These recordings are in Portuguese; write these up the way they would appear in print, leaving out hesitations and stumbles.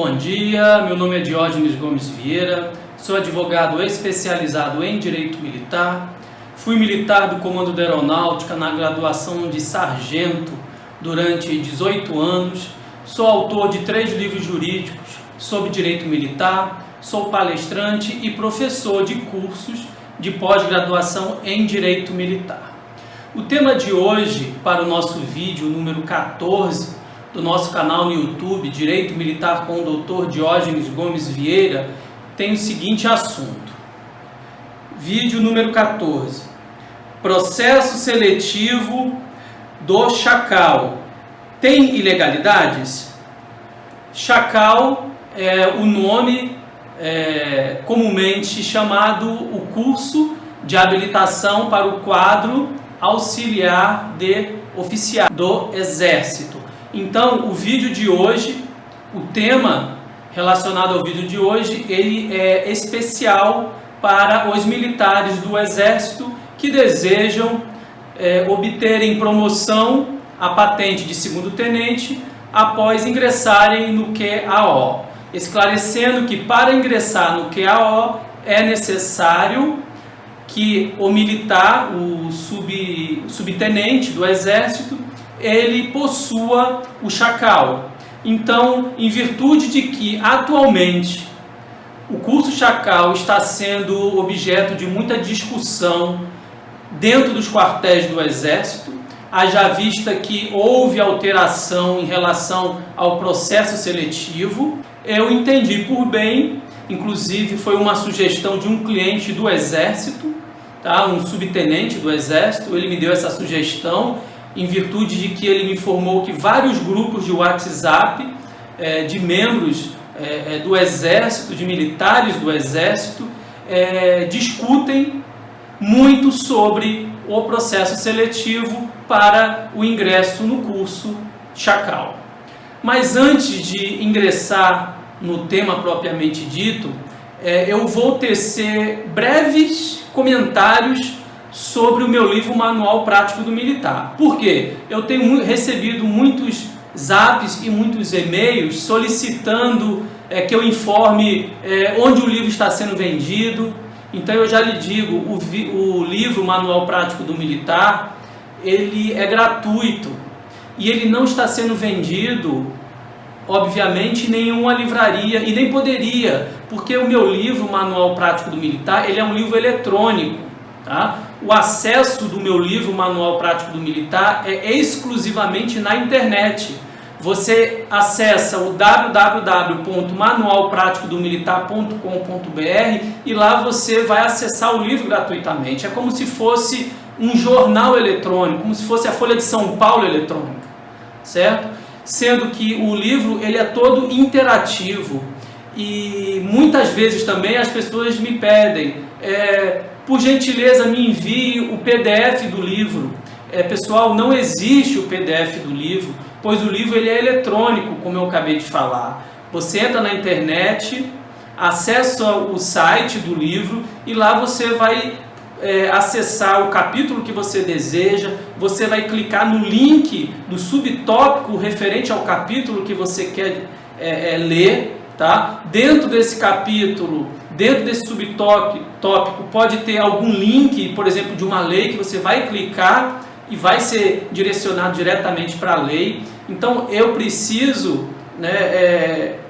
Bom dia, meu nome é Diógenes Gomes Vieira, sou advogado especializado em Direito Militar, fui militar do Comando da Aeronáutica na graduação de sargento durante 18 anos, sou autor de 3 livros jurídicos sobre Direito Militar, sou palestrante e professor de cursos de pós-graduação em Direito Militar. O tema de hoje, para o nosso vídeo número 14, do nosso canal no YouTube, Direito Militar com o Dr. Diógenes Gomes Vieira, tem o seguinte assunto. Vídeo número 14. Processo seletivo do Chacal. Tem ilegalidades? Chacal é o nome comumente chamado o curso de habilitação para o quadro auxiliar de oficial do Exército. Então, o vídeo de hoje, o tema relacionado ao vídeo de hoje, ele é especial para os militares do Exército que desejam obterem promoção à patente de segundo tenente após ingressarem no QAO. Esclarecendo que para ingressar no QAO é necessário que o militar, o subtenente do Exército, ele possua o Chacal. Então, em virtude de que atualmente o curso Chacal está sendo objeto de muita discussão dentro dos quartéis do Exército, haja vista que houve alteração em relação ao processo seletivo, eu entendi por bem, inclusive foi uma sugestão de um cliente do Exército, tá? Um subtenente do Exército, ele me deu essa sugestão, em virtude de que ele me informou que vários grupos de WhatsApp de membros do Exército, de militares do Exército, discutem muito sobre o processo seletivo para o ingresso no curso Chacal. Mas antes de ingressar no tema propriamente dito, eu vou tecer breves comentários sobre o meu livro Manual Prático do Militar. Por quê? Eu tenho recebido muitos zaps e muitos e-mails solicitando que eu informe onde o livro está sendo vendido. Então eu já lhe digo, o livro Manual Prático do Militar, ele é gratuito e ele não está sendo vendido, obviamente, em nenhuma livraria e nem poderia, porque o meu livro Manual Prático do Militar, ele é um livro eletrônico, tá? O acesso do meu livro Manual Prático do Militar é exclusivamente na internet. Você acessa o www.manualpraticodomilitar.com.br e lá você vai acessar o livro gratuitamente. É como se fosse um jornal eletrônico, como se fosse a Folha de São Paulo eletrônica, certo? Sendo que o livro ele é todo interativo e muitas vezes também as pessoas me pedem por gentileza, me envie o PDF do livro. Pessoal, não existe o PDF do livro, pois o livro ele é eletrônico, como eu acabei de falar. Você entra na internet, acessa o site do livro e lá você vai acessar o capítulo que você deseja, você vai clicar no link do subtópico referente ao capítulo que você quer ler. Tá? Dentro desse capítulo, dentro desse subtópico, pode ter algum link, por exemplo, de uma lei que você vai clicar e vai ser direcionado diretamente para a lei. Então, eu preciso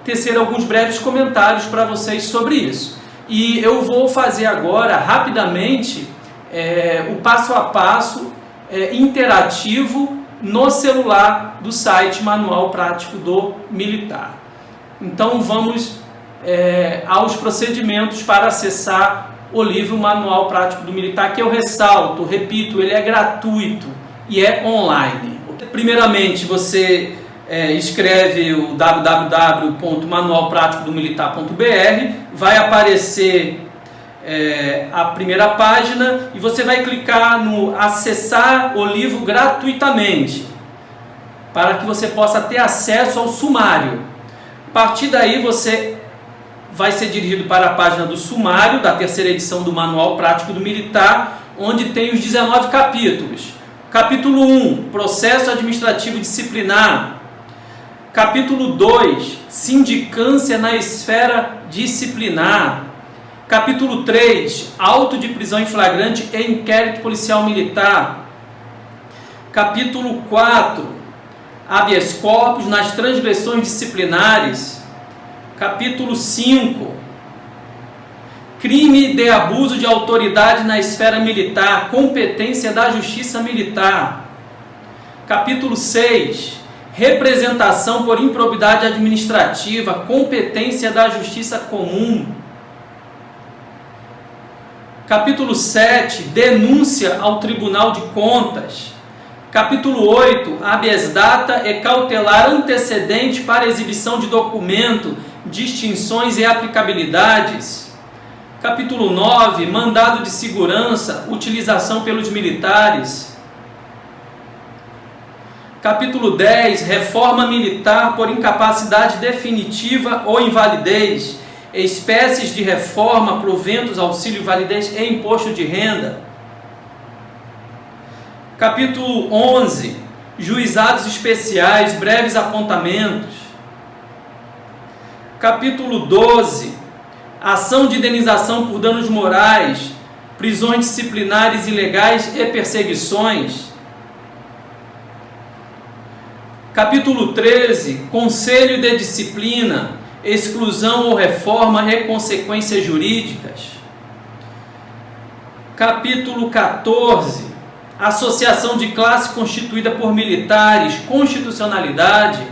tecer alguns breves comentários para vocês sobre isso. E eu vou fazer agora, rapidamente, o passo a passo interativo no celular do site Manual Prático do Militar. Então vamos aos procedimentos para acessar o livro Manual Prático do Militar, que eu ressalto, repito, ele é gratuito e é online. Primeiramente você escreve o www.manualpraticodomilitar.br, vai aparecer a primeira página e você vai clicar no acessar o livro gratuitamente, para que você possa ter acesso ao sumário. A partir daí você vai ser dirigido para a página do sumário da terceira edição do Manual Prático do Militar, onde tem os 19 capítulos. Capítulo 1, Processo Administrativo Disciplinar. Capítulo 2, sindicância na esfera disciplinar. Capítulo 3, auto de prisão em flagrante e inquérito policial militar. Capítulo 4, habeas corpus nas transgressões disciplinares. Capítulo 5, crime de abuso de autoridade na esfera militar, competência da justiça militar. Capítulo 6, representação por improbidade administrativa, competência da justiça comum. Capítulo 7, denúncia ao Tribunal de Contas. Capítulo 8, habeas data e cautelar antecedente para exibição de documento, distinções e aplicabilidades. Capítulo 9, mandado de segurança, utilização pelos militares. Capítulo 10, reforma militar por incapacidade definitiva ou invalidez, espécies de reforma, proventos, auxílio, validez e imposto de renda. Capítulo 11, juizados especiais, breves apontamentos. Capítulo 12, ação de indenização por danos morais, prisões disciplinares ilegais e perseguições. Capítulo 13, conselho de disciplina, exclusão ou reforma e consequências jurídicas. Capítulo 14, associação de classe constituída por militares, constitucionalidade.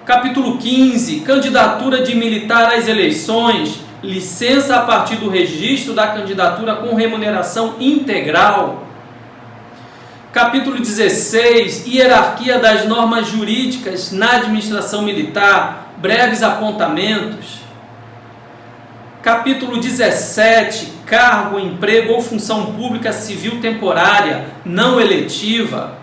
Capítulo 15, candidatura de militar às eleições, licença a partir do registro da candidatura com remuneração integral. Capítulo 16, hierarquia das normas jurídicas na administração militar, breves apontamentos. Capítulo 17, cargo, emprego ou função pública civil temporária, não eletiva.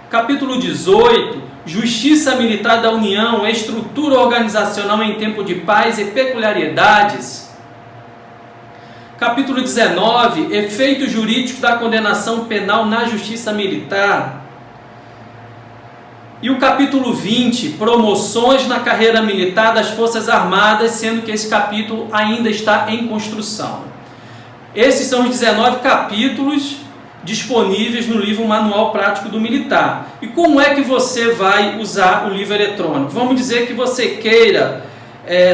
Capítulo 18, Justiça Militar da União, estrutura organizacional em tempo de paz e peculiaridades. Capítulo 19, efeitos jurídicos da condenação penal na Justiça Militar. E o capítulo 20, promoções na carreira militar das Forças Armadas, sendo que esse capítulo ainda está em construção. Esses são os 19 capítulos disponíveis no livro Manual Prático do Militar. E como é que você vai usar o livro eletrônico? Vamos dizer que você queira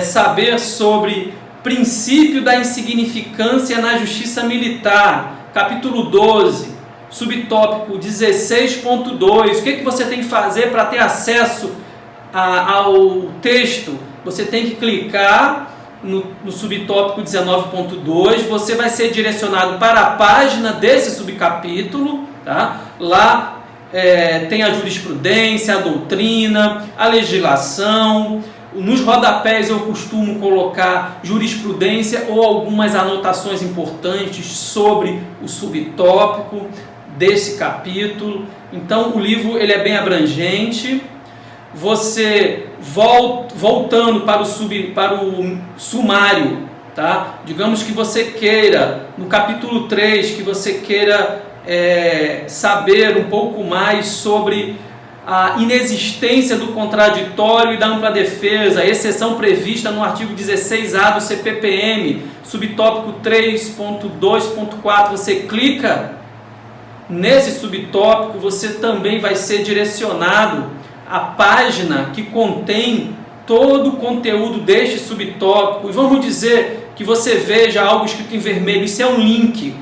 saber sobre princípio da insignificância na Justiça Militar, capítulo 12, subtópico 16.2. O que você tem que fazer para ter acesso ao texto? Você tem que clicar no subtópico 19.2, você vai ser direcionado para a página desse subcapítulo, tá? Lá tem a jurisprudência, a doutrina, a legislação. Nos rodapés eu costumo colocar jurisprudência ou algumas anotações importantes sobre o subtópico desse capítulo. Então o livro ele é bem abrangente. Você voltando para o sumário, tá? Digamos que você queira, no capítulo 3, que você queira saber um pouco mais sobre a inexistência do contraditório e da ampla defesa, exceção prevista no artigo 16A do CPPM, subtópico 3.2.4, você clica nesse subtópico, você também vai ser direcionado à página que contém todo o conteúdo deste subtópico. E vamos dizer que você veja algo escrito em vermelho, isso é um link.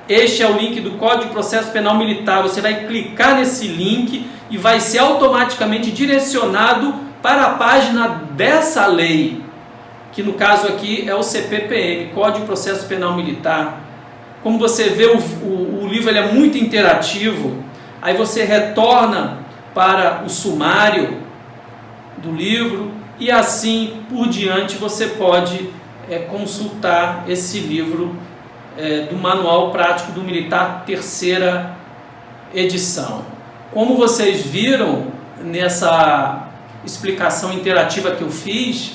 Este é o link do Código de Processo Penal Militar. Você vai clicar nesse link e vai ser automaticamente direcionado para a página dessa lei, que no caso aqui é o CPPM, Código de Processo Penal Militar. Como você vê, o livro ele é muito interativo. Aí você retorna para o sumário do livro e assim por diante você pode consultar esse livro do Manual Prático do Militar, terceira edição. Como vocês viram nessa explicação interativa que eu fiz,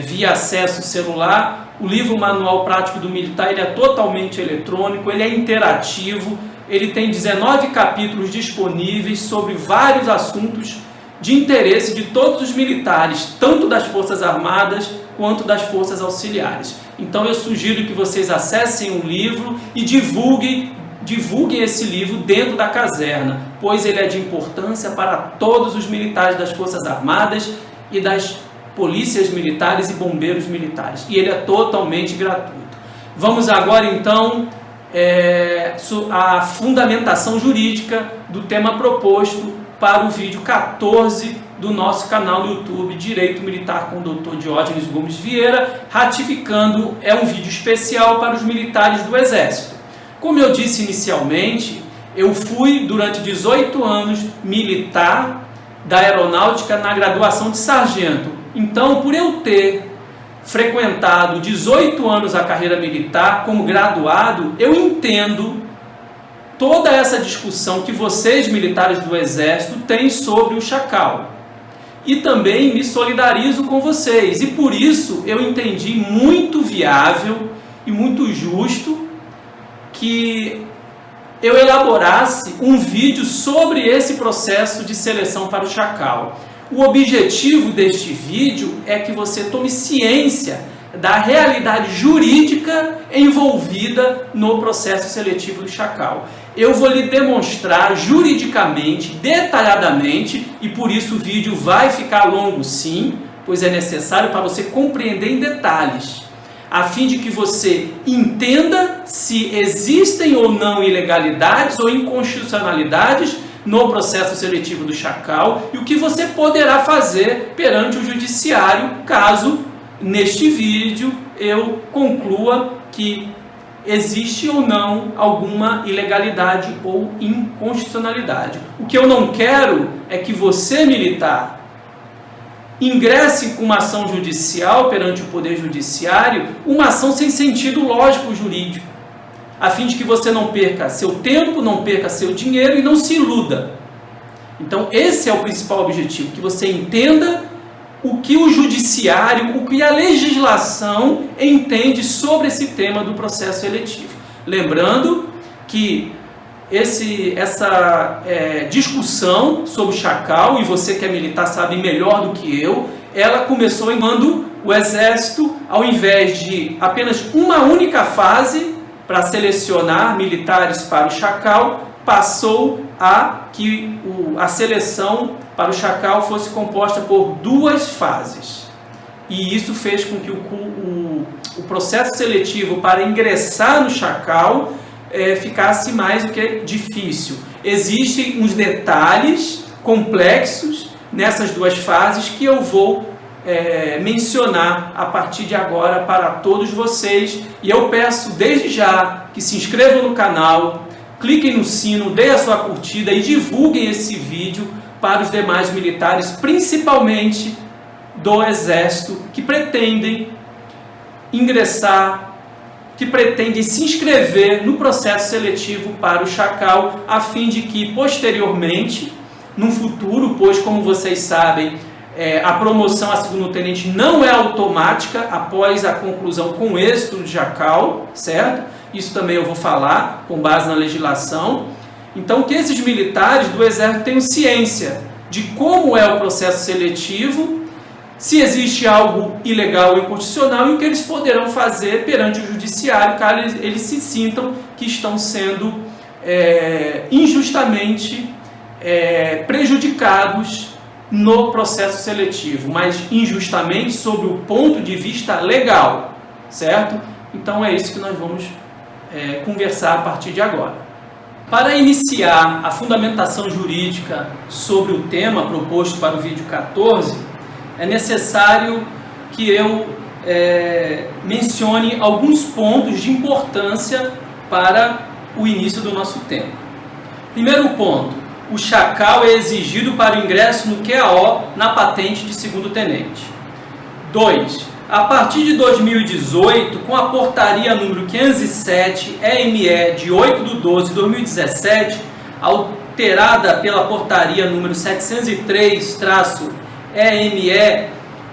via acesso celular, o livro Manual Prático do Militar ele é totalmente eletrônico, ele é interativo, ele tem 19 capítulos disponíveis sobre vários assuntos de interesse de todos os militares, tanto das Forças Armadas quanto das Forças Auxiliares. Então eu sugiro que vocês acessem o livro e divulguem esse livro dentro da caserna, pois ele é de importância para todos os militares das Forças Armadas e das polícias militares e bombeiros militares. E ele é totalmente gratuito. Vamos agora então à fundamentação jurídica do tema proposto para o vídeo 14 do nosso canal no YouTube, Direito Militar com o Dr. Diógenes Gomes Vieira, ratificando, é um vídeo especial para os militares do Exército. Como eu disse inicialmente, eu fui durante 18 anos militar da Aeronáutica na graduação de sargento. Então, por eu ter frequentado 18 anos a carreira militar como graduado, eu entendo toda essa discussão que vocês, militares do Exército, têm sobre o Chacal. E também me solidarizo com vocês. E por isso eu entendi muito viável e muito justo que eu elaborasse um vídeo sobre esse processo de seleção para o Chacal. O objetivo deste vídeo é que você tome ciência da realidade jurídica envolvida no processo seletivo do Chacal. Eu vou lhe demonstrar juridicamente, detalhadamente, e por isso o vídeo vai ficar longo sim, pois é necessário para você compreender em detalhes, a fim de que você entenda se existem ou não ilegalidades ou inconstitucionalidades no processo seletivo do Chacal e o que você poderá fazer perante o judiciário caso, neste vídeo, eu conclua que existe ou não alguma ilegalidade ou inconstitucionalidade. O que eu não quero é que você, militar, ingresse com uma ação judicial perante o Poder Judiciário, uma ação sem sentido lógico jurídico, a fim de que você não perca seu tempo, não perca seu dinheiro e não se iluda. Então esse é o principal objetivo, que você entenda o que o judiciário, o que a legislação entende sobre esse tema do processo seletivo. Lembrando que essa discussão sobre o Chacal, e você que é militar sabe melhor do que eu, ela começou quando o Exército, ao invés de apenas uma única fase para selecionar militares para o Chacal, passou a que a seleção para o Chacal fosse composta por 2 fases. E isso fez com que o processo seletivo para ingressar no Chacal ficasse mais do que difícil. Existem uns detalhes complexos nessas 2 fases que eu vou mencionar a partir de agora para todos vocês. E eu peço desde já que se inscrevam no canal, cliquem no sino, deem a sua curtida e divulguem esse vídeo para os demais militares, principalmente do Exército, que pretendem ingressar, que pretendem se inscrever no processo seletivo para o Chacal, a fim de que posteriormente, no futuro, pois como vocês sabem, a promoção a segundo-tenente não é automática após a conclusão com êxito do Chacal, certo? Isso também eu vou falar com base na legislação. Então, que esses militares do Exército tenham ciência de como é o processo seletivo, se existe algo ilegal ou inconstitucional e o que eles poderão fazer perante o judiciário caso eles se sintam que estão sendo injustamente prejudicados no processo seletivo, mas injustamente sob o ponto de vista legal, certo? Então é isso que nós vamos conversar a partir de agora. Para iniciar a fundamentação jurídica sobre o tema proposto para o vídeo 14, é necessário que eu mencione alguns pontos de importância para o início do nosso tema. Primeiro ponto, o Chacal é exigido para o ingresso no QAO na patente de segundo-tenente. 2. A partir de 2018, com a portaria número 507 EME de 8/12/2017, alterada pela portaria número 703-EME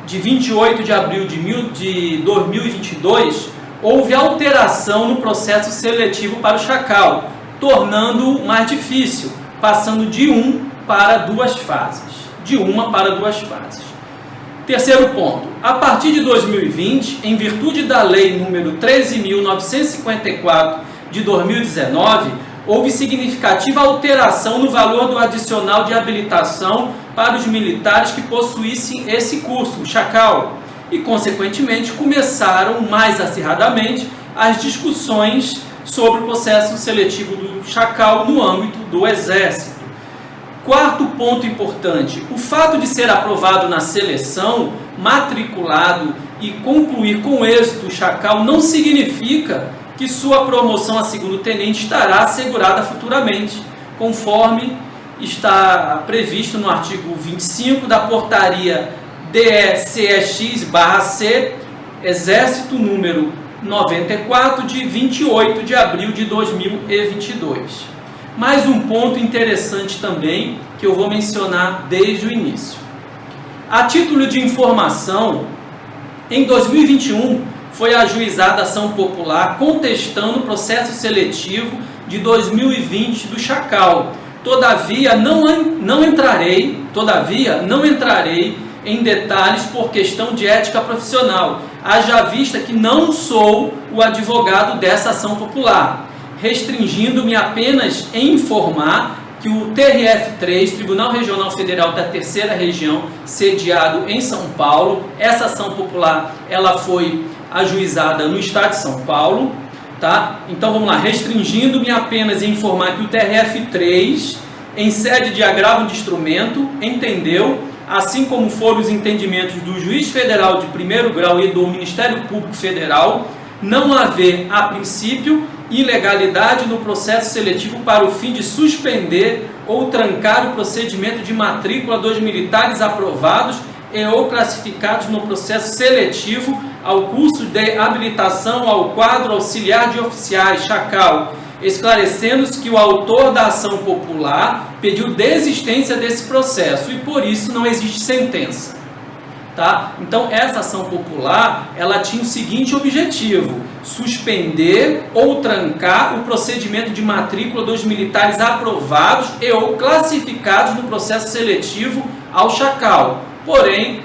de 28 de abril de 2022, houve alteração no processo seletivo para o Chacal, tornando-o mais difícil, passando de 1 para 2 fases. de 1 para 2 fases. Terceiro ponto, a partir de 2020, em virtude da Lei número 13.954 de 2019, houve significativa alteração no valor do adicional de habilitação para os militares que possuíssem esse curso, o Chacal, e, consequentemente, começaram mais acirradamente as discussões sobre o processo seletivo do Chacal no âmbito do Exército. Quarto ponto importante, o fato de ser aprovado na seleção, matriculado e concluir com êxito o Chacal não significa que sua promoção a segundo tenente estará assegurada futuramente, conforme está previsto no artigo 25 da portaria DE-CEX/C, Exército número 94, de 28 de abril de 2022. Mais um ponto interessante também, que eu vou mencionar desde o início. A título de informação, em 2021, foi ajuizada ação popular contestando o processo seletivo de 2020 do Chacal. Todavia, não entrarei em detalhes por questão de ética profissional, haja vista que não sou o advogado dessa ação popular, restringindo-me apenas em informar que o TRF3, Tribunal Regional Federal da Terceira Região, sediado em São Paulo, essa ação popular ela foi ajuizada no estado de São Paulo, tá? Então vamos lá, restringindo-me apenas em informar que o TRF3, em sede de agravo de instrumento, entendeu, assim como foram os entendimentos do juiz federal de primeiro grau e do Ministério Público Federal, não haver, a princípio, ilegalidade no processo seletivo para o fim de suspender ou trancar o procedimento de matrícula dos militares aprovados e ou classificados no processo seletivo ao curso de habilitação ao quadro auxiliar de oficiais, Chacal, esclarecendo-se que o autor da ação popular pediu desistência desse processo e por isso não existe sentença. Tá? Então essa ação popular ela tinha o seguinte objetivo: suspender ou trancar o procedimento de matrícula dos militares aprovados e ou classificados no processo seletivo ao Chacal. Porém,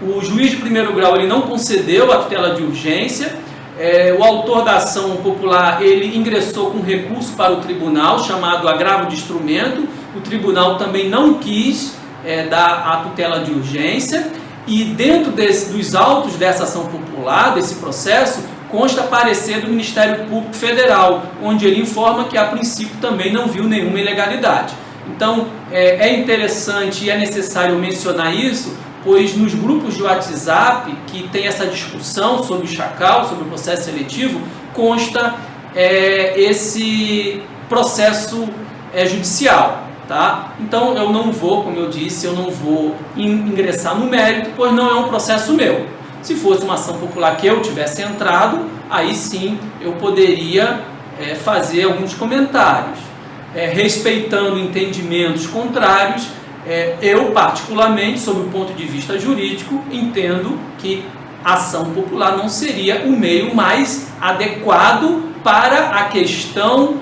o juiz de primeiro grau ele não concedeu a tutela de urgência. O autor da ação popular ele ingressou com recurso para o tribunal chamado agravo de instrumento. O tribunal também não quis dar a tutela de urgência e dentro dos autos dessa ação popular, desse processo, consta parecer do Ministério Público Federal, onde ele informa que a princípio também não viu nenhuma ilegalidade. Então é interessante e é necessário mencionar isso, pois nos grupos de WhatsApp que tem essa discussão sobre o Chacal, sobre o processo seletivo, consta esse processo judicial. Tá? Então eu não vou, como eu disse, eu não vou ingressar no mérito, pois não é um processo meu. Se fosse uma ação popular que eu tivesse entrado, aí sim eu poderia fazer alguns comentários. Respeitando entendimentos contrários, eu particularmente, sob o ponto de vista jurídico, entendo que a ação popular não seria o meio mais adequado para a questão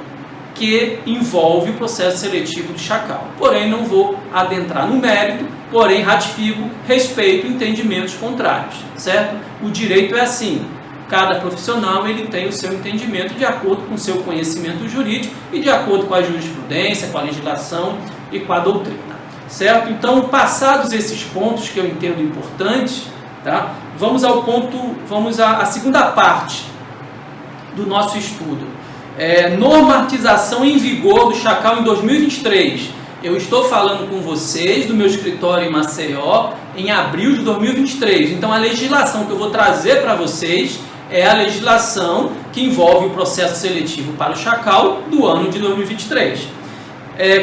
que envolve o processo seletivo do Chacal. Porém, não vou adentrar no mérito, porém ratifico, respeito entendimentos contrários, certo? O direito é assim, cada profissional ele tem o seu entendimento de acordo com o seu conhecimento jurídico e de acordo com a jurisprudência, com a legislação e com a doutrina, certo? Então, passados esses pontos que eu entendo importantes, tá? Vamos à segunda parte do nosso estudo. Normatização em vigor do Chacal em 2023. Eu estou falando com vocês do meu escritório em Maceió em abril de 2023. Então a legislação que eu vou trazer para vocês é a legislação que envolve o processo seletivo para o Chacal do ano de 2023.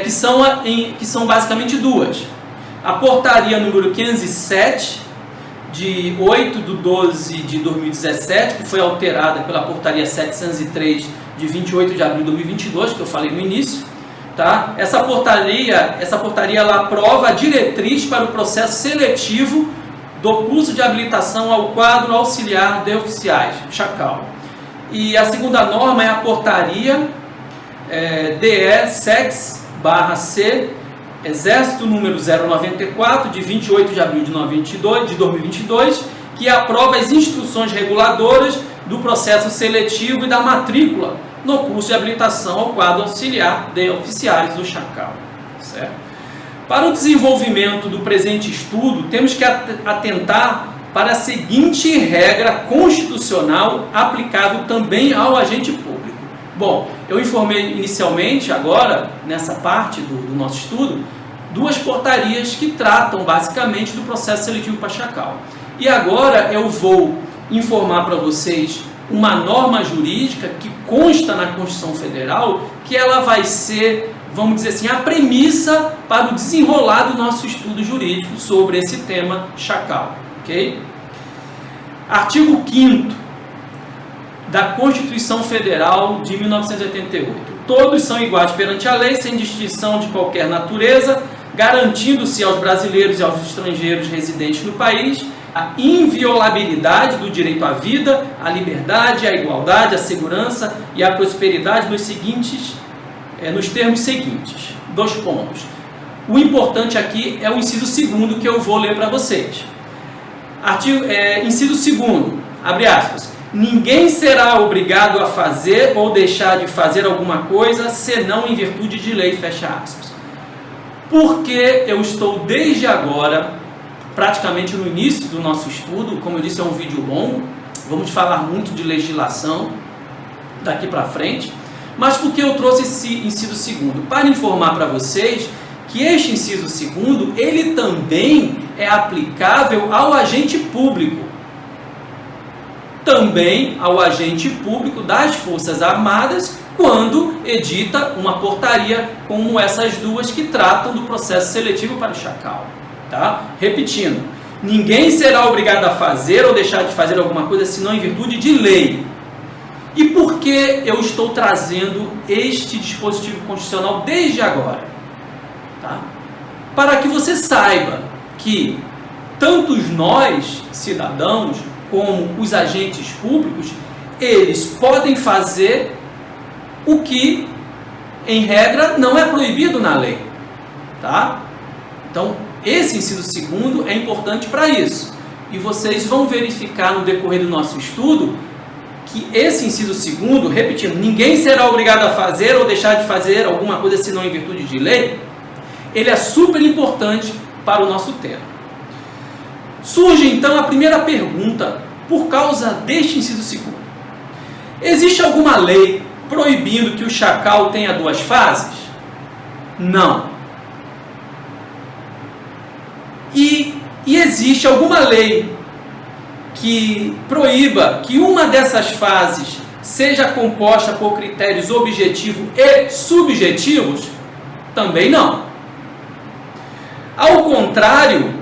Que são basicamente duas. A portaria número 507 de 8/12 de 2017, que foi alterada pela portaria 703 de 28 de abril de 2022, que eu falei no início, tá? Essa portaria ela aprova a diretriz para o processo seletivo do curso de habilitação ao quadro auxiliar de oficiais, Chacal. E a segunda norma é a portaria DE-CEX/C, Exército número 094, de 28 de abril de 2022, que aprova as instruções reguladoras do processo seletivo e da matrícula no curso de habilitação ao quadro auxiliar de oficiais do Chacal. Certo? Para o desenvolvimento do presente estudo, temos que atentar para a seguinte regra constitucional aplicável também ao agente público. Bom, eu informei inicialmente, agora, nessa parte do nosso estudo, duas portarias que tratam basicamente do processo seletivo para Chacal. E agora eu vou informar para vocês uma norma jurídica que consta na Constituição Federal, que ela vai ser, vamos dizer assim, a premissa para o desenrolar do nosso estudo jurídico sobre esse tema Chacal. Ok? Artigo 5º da Constituição Federal de 1988. Todos são iguais perante a lei, sem distinção de qualquer natureza, garantindo-se aos brasileiros e aos estrangeiros residentes no país a inviolabilidade do direito à vida, à liberdade, à igualdade, à segurança e à prosperidade nos termos seguintes. 2 pontos. O importante aqui é o inciso 2º que eu vou ler para vocês. Inciso 2º, abre aspas. Ninguém será obrigado a fazer ou deixar de fazer alguma coisa, senão em virtude de lei, fecha aspas. Porque eu estou desde agora, praticamente no início do nosso estudo, como eu disse, é um vídeo longo, vamos falar muito de legislação daqui para frente, mas porque eu trouxe esse inciso 2º? Para informar para vocês que este inciso 2º, ele também é aplicável ao agente público. Também ao agente público das Forças Armadas, quando edita uma portaria como essas duas que tratam do processo seletivo para o Chacal. Tá? Repetindo, ninguém será obrigado a fazer ou deixar de fazer alguma coisa senão em virtude de lei. E por que eu estou trazendo este dispositivo constitucional desde agora? Tá? Para que você saiba que tanto nós, cidadãos, como os agentes públicos, eles podem fazer o que, em regra, não é proibido na lei. Tá? Então, esse inciso 2º é importante para isso. E vocês vão verificar no decorrer do nosso estudo que esse inciso 2º, repetindo, ninguém será obrigado a fazer ou deixar de fazer alguma coisa senão em virtude de lei, ele é super importante para o nosso tema. Surge então a primeira pergunta por causa deste inciso 2º. Existe alguma lei proibindo que o Chacal tenha 2 fases? Não. E existe alguma lei que proíba que uma dessas fases seja composta por critérios objetivos e subjetivos? Também não. Ao contrário,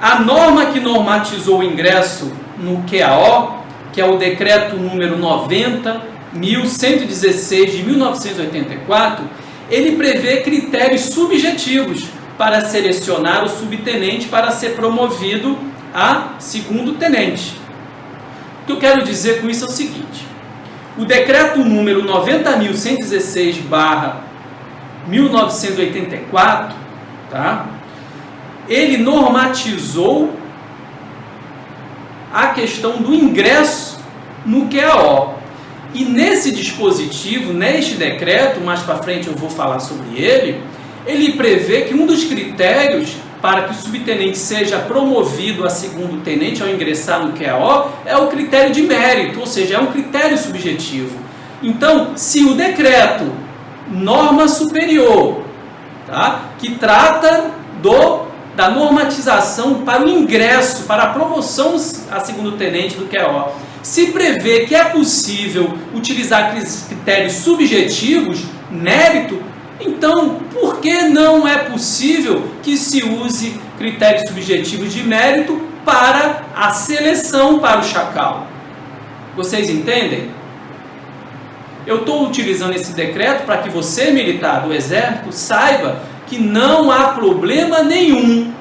a norma que normatizou o ingresso no QAO, que é o decreto número 90.116 de 1984, ele prevê critérios subjetivos para selecionar o subtenente para ser promovido a segundo tenente. O que eu quero dizer com isso é o seguinte: o decreto número 90.116/1984, tá? Ele normatizou a questão do ingresso no QAO. E nesse dispositivo, neste decreto, mais para frente eu vou falar sobre ele, ele prevê que um dos critérios para que o subtenente seja promovido a segundo tenente ao ingressar no QAO é o critério de mérito, ou seja, é um critério subjetivo. Então, se o decreto, norma superior, tá, que trata da normatização para o ingresso, para a promoção a segundo tenente do QAO, se prevê que é possível utilizar critérios subjetivos, mérito, então por que não é possível que se use critérios subjetivos de mérito para a seleção para o Chacal? Vocês entendem? Eu estou utilizando esse decreto para que você, militar do Exército, saiba que não há problema nenhum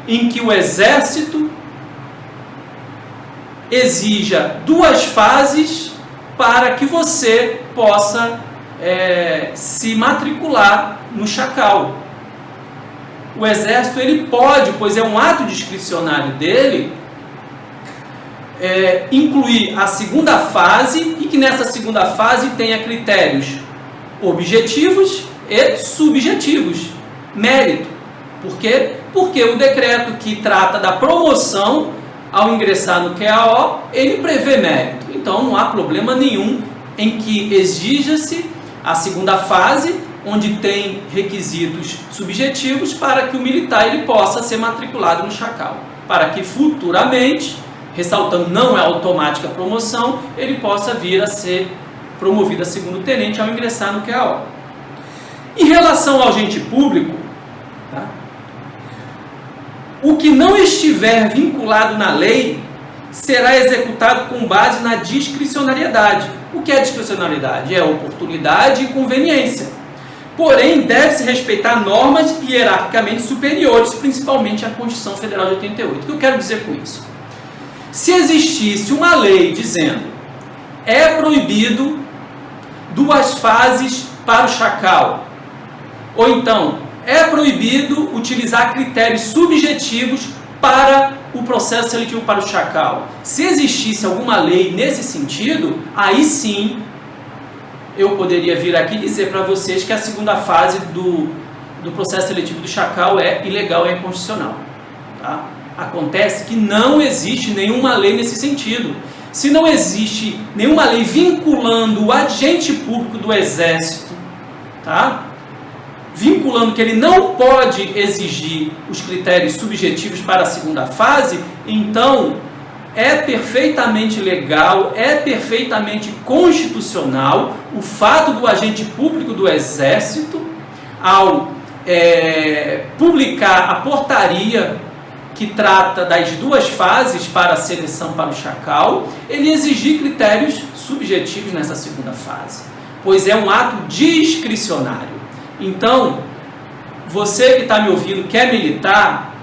em que o Exército exija 2 fases para que você possa se matricular no Chacal. o Exército ele pode, pois é um ato discricionário dele, incluir a segunda fase e que nessa segunda fase tenha critérios objetivos e subjetivos. Mérito. Por quê? Porque o decreto que trata da promoção ao ingressar no QAO, ele prevê mérito. Então não há problema nenhum em que exija-se a segunda fase, onde tem requisitos subjetivos para que o militar ele possa ser matriculado no Chacal, para que futuramente, ressaltando não é automática a promoção, ele possa vir a ser promovido a segundo tenente ao ingressar no QAO. Em relação ao agente público, tá? O que não estiver vinculado na lei será executado com base na discricionariedade. O que é discricionariedade? É oportunidade e conveniência. Porém, deve-se respeitar normas hierarquicamente superiores, principalmente a Constituição Federal de 88. O que eu quero dizer com isso? Se existisse uma lei dizendo é proibido 2 fases para o Chacal, ou então é proibido utilizar critérios subjetivos para o processo seletivo para o Chacal. Se existisse alguma lei nesse sentido, aí sim eu poderia vir aqui dizer para vocês que a segunda fase do processo seletivo do Chacal é ilegal e inconstitucional. Tá? Acontece que não existe nenhuma lei nesse sentido. Se não existe nenhuma lei vinculando o agente público do Exército, tá? Vinculando que ele não pode exigir os critérios subjetivos para a segunda fase, então é perfeitamente legal, é perfeitamente constitucional o fato do agente público do Exército, ao publicar a portaria que trata das 2 fases para a seleção para o Chacal, ele exigir critérios subjetivos nessa segunda fase, pois é um ato discricionário. Então, você que está me ouvindo, quer militar,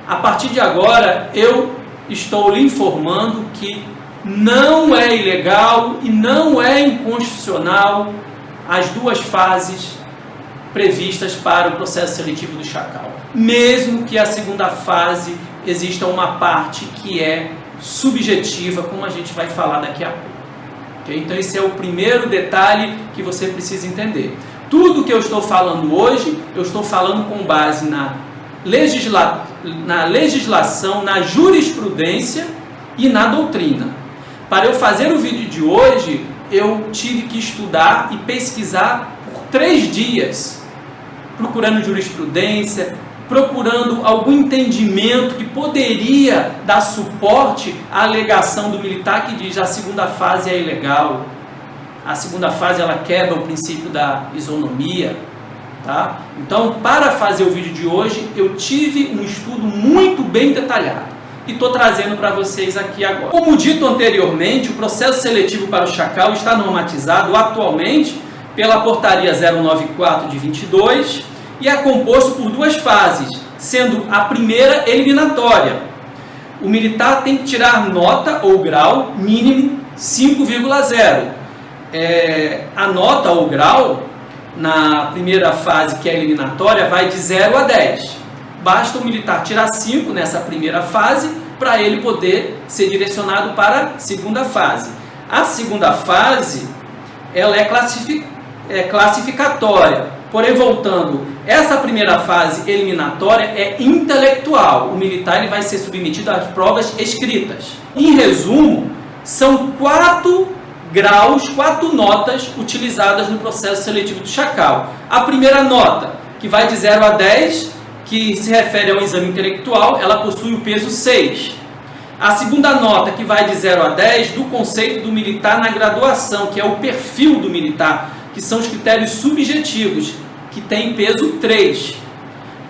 a partir de agora eu estou lhe informando que não é ilegal e não é inconstitucional as 2 fases previstas para o processo seletivo do Chacal. Mesmo que a segunda fase exista uma parte que é subjetiva, como a gente vai falar daqui a pouco. Okay? Então esse é o primeiro detalhe que você precisa entender. Tudo que eu estou falando hoje, eu estou falando com base na legislação, na jurisprudência e na doutrina. Para eu fazer o vídeo de hoje, eu tive que estudar e pesquisar por 3 dias, procurando jurisprudência, procurando algum entendimento que poderia dar suporte à alegação do militar que diz que a segunda fase é ilegal. A segunda fase ela quebra o princípio da isonomia, tá? Então, para fazer o vídeo de hoje, eu tive um estudo muito bem detalhado e estou trazendo para vocês aqui agora. Como dito anteriormente, o processo seletivo para o Chacal está normatizado atualmente pela Portaria 094 de 22 e é composto por 2 fases, sendo a primeira eliminatória. O militar tem que tirar nota ou grau mínimo 5,0. A nota ou grau, na primeira fase, que é eliminatória, vai de 0 a 10. Basta o militar tirar 5 nessa primeira fase, para ele poder ser direcionado para a segunda fase. A segunda fase, ela é classificatória. Porém, voltando, essa primeira fase eliminatória é intelectual. O militar ele vai ser submetido às provas escritas. Em resumo, são 4 graus, 4 notas utilizadas no processo seletivo do Chacal. A primeira nota, que vai de 0 a 10, que se refere ao exame intelectual, ela possui o peso 6. A segunda nota, que vai de 0 a 10, do conceito do militar na graduação, que é o perfil do militar, que são os critérios subjetivos, que tem peso 3.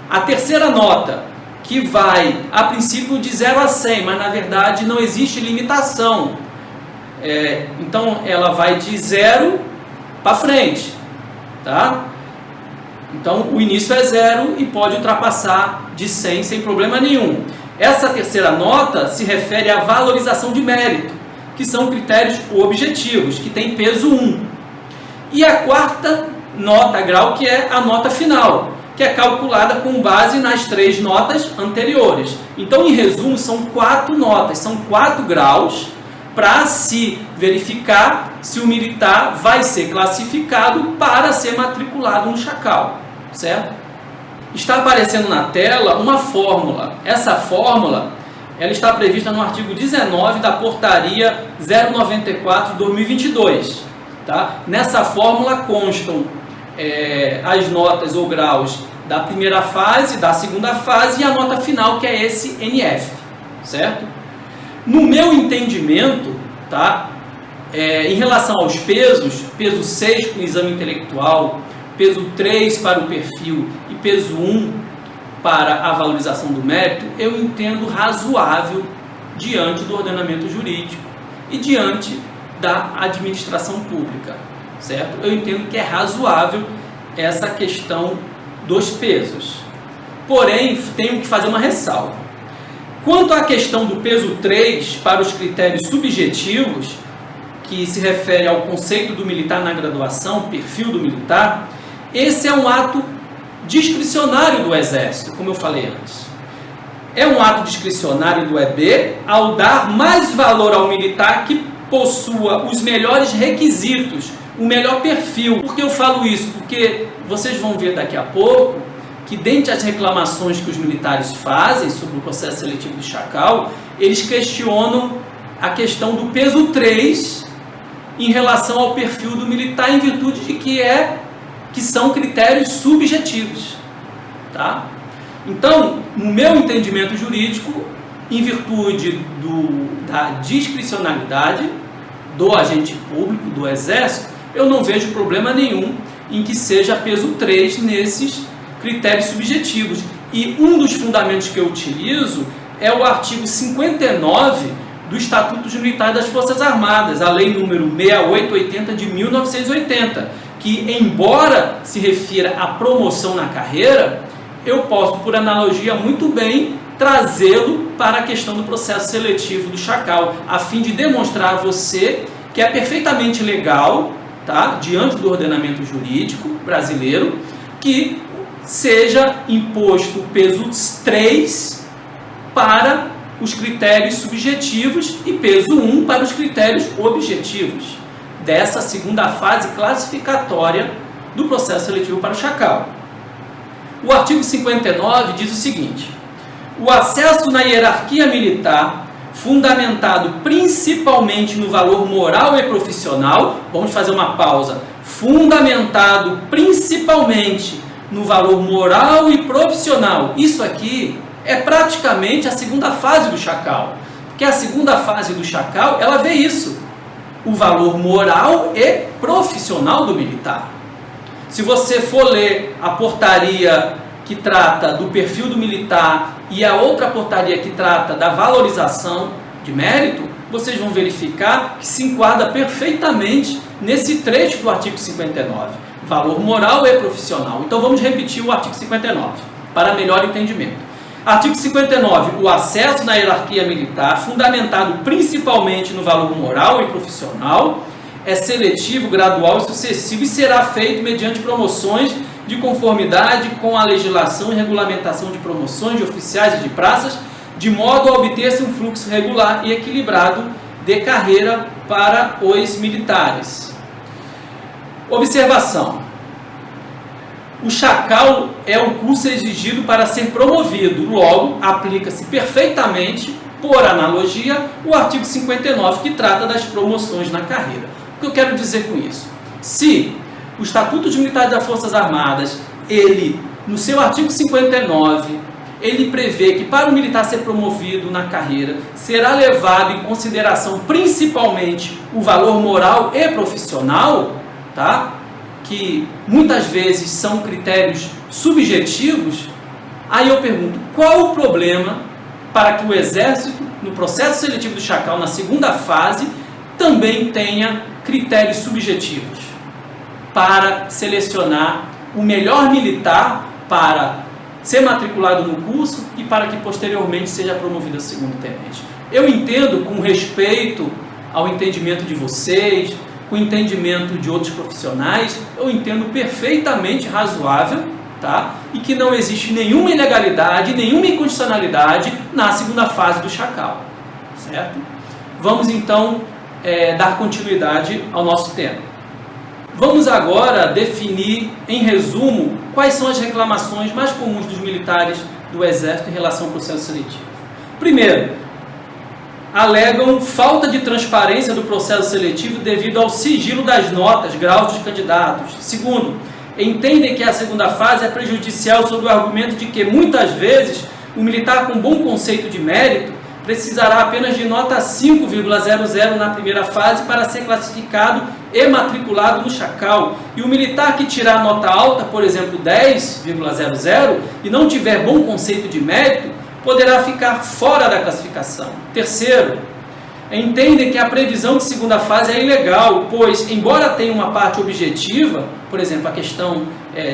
A terceira nota, que vai, a princípio, de 0 a 100, mas na verdade não existe limitação. Então ela vai de 0 para frente, tá? Então o início é 0 e pode ultrapassar de 100 sem problema nenhum. Essa terceira nota se refere à valorização de mérito, que são critérios objetivos, que tem peso 1. E a quarta nota, grau, que é a nota final, que é calculada com base nas 3 notas anteriores. Então, em resumo, são 4 notas, são 4 graus para se verificar se o militar vai ser classificado para ser matriculado no Chacal, certo? Está aparecendo na tela uma fórmula. Essa fórmula ela está prevista no artigo 19 da Portaria 094/2022. Tá? Nessa fórmula constam as notas ou graus da primeira fase, da segunda fase e a nota final, que é esse NF, certo? No meu entendimento, tá? Em relação aos pesos, peso 6 para o exame intelectual, peso 3 para o perfil e peso 1 para a valorização do mérito, eu entendo razoável diante do ordenamento jurídico e diante da administração pública, certo? Eu entendo que é razoável essa questão dos pesos. Porém, tenho que fazer uma ressalva. Quanto à questão do peso 3 para os critérios subjetivos, que se refere ao conceito do militar na graduação, perfil do militar, esse é um ato discricionário do Exército, como eu falei antes. É um ato discricionário do EB ao dar mais valor ao militar que possua os melhores requisitos, o melhor perfil. Por que eu falo isso? Porque vocês vão ver daqui a pouco que, dentre as reclamações que os militares fazem sobre o processo seletivo do Chacal, eles questionam a questão do peso 3 em relação ao perfil do militar, em virtude de que são critérios subjetivos. Tá? Então, no meu entendimento jurídico, em virtude da discricionalidade do agente público, do Exército, eu não vejo problema nenhum em que seja peso 3 nesses critérios subjetivos. E um dos fundamentos que eu utilizo é o artigo 59 do Estatuto Militar das Forças Armadas, a lei número 6880 de 1980, que, embora se refira à promoção na carreira, eu posso, por analogia, muito bem trazê-lo para a questão do processo seletivo do Chacal, a fim de demonstrar a você que é perfeitamente legal, tá, diante do ordenamento jurídico brasileiro, que seja imposto o peso 3 para os critérios subjetivos e peso 1 para os critérios objetivos dessa segunda fase classificatória do processo seletivo para o Chacal. O artigo 59 diz o seguinte: o acesso na hierarquia militar, fundamentado principalmente no valor moral e profissional, vamos fazer uma pausa, fundamentado principalmente no valor moral e profissional. Isso aqui é praticamente a segunda fase do Chacal, porque a segunda fase do Chacal, ela vê isso, o valor moral e profissional do militar. Se você for ler a portaria que trata do perfil do militar e a outra portaria que trata da valorização de mérito, vocês vão verificar que se enquadra perfeitamente nesse trecho do artigo 59, valor moral e profissional. Então vamos repetir o artigo 59, para melhor entendimento. Artigo 59, o acesso na hierarquia militar, fundamentado principalmente no valor moral e profissional, é seletivo, gradual e sucessivo e será feito mediante promoções de conformidade com a legislação e regulamentação de promoções de oficiais e de praças, de modo a obter-se um fluxo regular e equilibrado de carreira para os militares. Observação: o Chacal é um curso exigido para ser promovido, logo aplica-se perfeitamente, por analogia, o artigo 59 que trata das promoções na carreira. O que eu quero dizer com isso? Se o Estatuto de Militares das Forças Armadas, ele, no seu artigo 59, ele prevê que para o militar ser promovido na carreira, será levado em consideração principalmente o valor moral e profissional, tá? Que muitas vezes são critérios subjetivos, aí eu pergunto, qual o problema para que o Exército, no processo seletivo do Chacal, na segunda fase, também tenha critérios subjetivos para selecionar o melhor militar para ser matriculado no curso e para que posteriormente seja promovido a segundo tenente? Eu entendo, com respeito ao entendimento de vocês, com o entendimento de outros profissionais, eu entendo perfeitamente razoável, tá? E que não existe nenhuma ilegalidade, nenhuma inconstitucionalidade na segunda fase do Chacal, certo? Vamos então dar continuidade ao nosso tema. Vamos agora definir, em resumo, quais são as reclamações mais comuns dos militares do Exército em relação ao processo seletivo. Primeiro, alegam falta de transparência do processo seletivo devido ao sigilo das notas, graus dos candidatos. Segundo, entendem que a segunda fase é prejudicial sob o argumento de que, muitas vezes, o militar com bom conceito de mérito precisará apenas de nota 5,00 na primeira fase para ser classificado e matriculado no Chacal. E o militar que tirar nota alta, por exemplo, 10,00, e não tiver bom conceito de mérito, poderá ficar fora da classificação. Terceiro, entendem que a previsão de segunda fase é ilegal, pois, embora tenha uma parte objetiva, por exemplo, a questão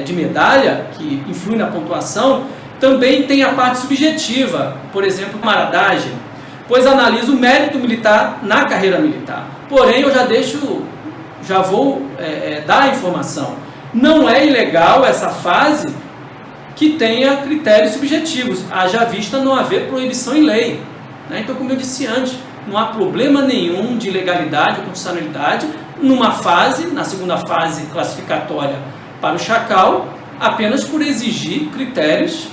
de medalha, que influi na pontuação, também tem a parte subjetiva, por exemplo, camaradagem, pois analisa o mérito militar na carreira militar. Porém, eu já vou dar a informação. Não é ilegal essa fase que tenha critérios subjetivos, haja vista não haver proibição em lei, né? Então, como eu disse antes, não há problema nenhum de legalidade ou constitucionalidade numa fase, na segunda fase classificatória para o Chacal, apenas por exigir critérios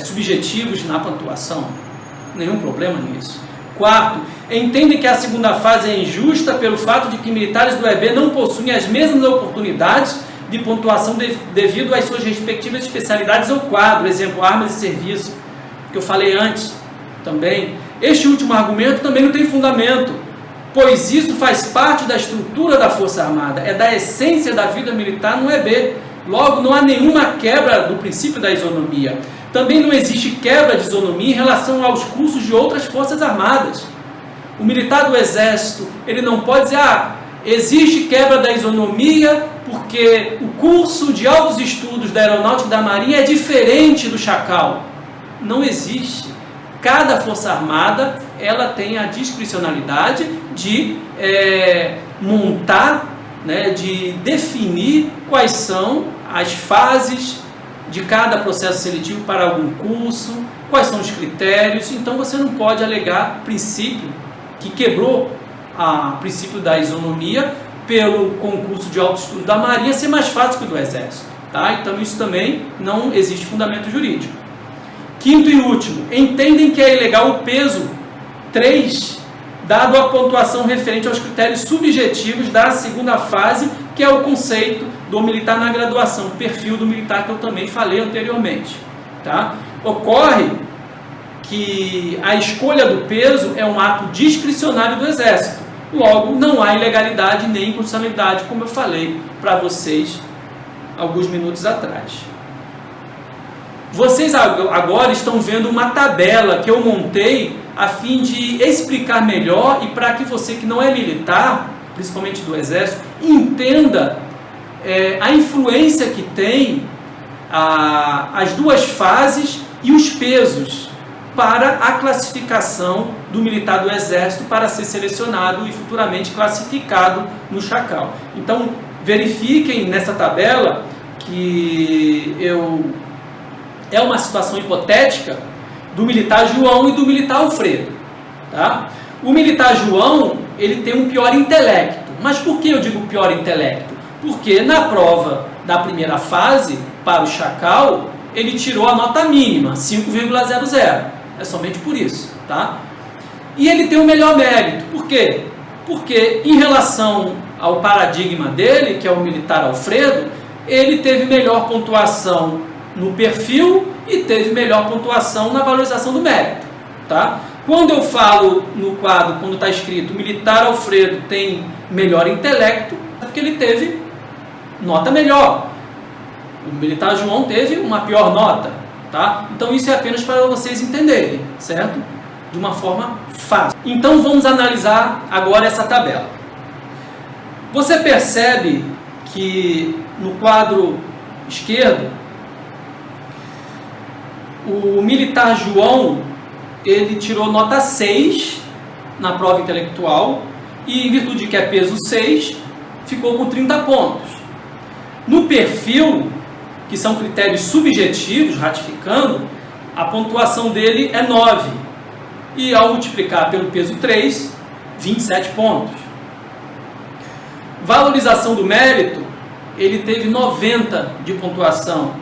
subjetivos na pontuação. Nenhum problema nisso. Quarto, entendem que a segunda fase é injusta pelo fato de que militares do EB não possuem as mesmas oportunidades de pontuação devido às suas respectivas especialidades ou quadro, exemplo, armas e serviço, que eu falei antes também. Este último argumento também não tem fundamento, pois isso faz parte da estrutura da Força Armada, é da essência da vida militar no EB. Logo, não há nenhuma quebra do princípio da isonomia. Também não existe quebra de isonomia em relação aos cursos de outras forças armadas. O militar do Exército, ele não pode dizer, existe quebra da isonomia porque o curso de altos estudos da Aeronáutica e da Marinha é diferente do Chacal. Não existe. Cada Força Armada, ela tem a discricionalidade de montar, de definir quais são as fases de cada processo seletivo para algum curso, quais são os critérios. Então você não pode alegar princípio que quebrou o princípio da isonomia pelo concurso de alto estudo da Marinha ser mais fácil que o do Exército, tá? Então isso também não existe fundamento jurídico. Quinto e último, entendem que é ilegal o peso 3, dado a pontuação referente aos critérios subjetivos da segunda fase, que é o conceito do militar na graduação, o perfil do militar que eu também falei anteriormente, tá? Ocorre que a escolha do peso é um ato discricionário do Exército. Logo, não há ilegalidade nem inconstitucionalidade, como eu falei para vocês alguns minutos atrás. Vocês agora estão vendo uma tabela que eu montei a fim de explicar melhor e para que você que não é militar, principalmente do Exército, entenda a influência que tem as duas fases e os pesos para a classificação do militar do Exército para ser selecionado e futuramente classificado no Chacal. Então, verifiquem nessa tabela que é uma situação hipotética do militar João e do militar Alfredo. Tá? O militar João, ele tem um pior intelecto. Mas por que eu digo pior intelecto? Porque na prova da primeira fase, para o Chacal, ele tirou a nota mínima, 5,00. É somente por isso. Tá? E ele tem o melhor mérito. Por quê? Porque em relação ao paradigma dele, que é o militar Alfredo, ele teve melhor pontuação no perfil e teve melhor pontuação na valorização do mérito. Tá? Quando eu falo no quadro, quando está escrito militar Alfredo tem melhor intelecto, é porque ele teve nota melhor. O militar João teve uma pior nota. Tá? Então isso é apenas para vocês entenderem, certo? De uma forma fácil. Então vamos analisar agora essa tabela. Você percebe que no quadro esquerdo, o militar João, ele tirou nota 6 na prova intelectual e, em virtude de que é peso 6, ficou com 30 pontos. No perfil, que são critérios subjetivos, ratificando, a pontuação dele é 9. E ao multiplicar pelo peso 3, 27 pontos. Valorização do mérito, ele teve 90 de pontuação.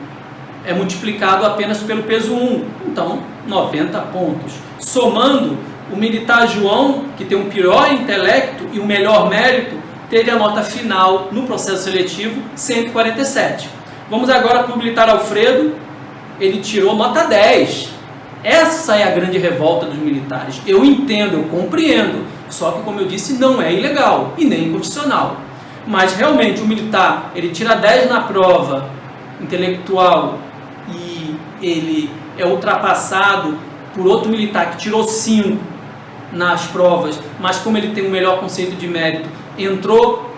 É multiplicado apenas pelo peso 1, então 90 pontos. Somando, o militar João, que tem um pior intelecto e um melhor mérito, teve a nota final no processo seletivo 147. Vamos agora para o militar Alfredo, ele tirou nota 10. Essa é a grande revolta dos militares. Eu entendo, eu compreendo, só que, como eu disse, não é ilegal e nem inconstitucional. Mas realmente o militar, ele tira 10 na prova intelectual e ele é ultrapassado por outro militar que tirou 5 nas provas, mas como ele tem um melhor conceito de mérito, entrou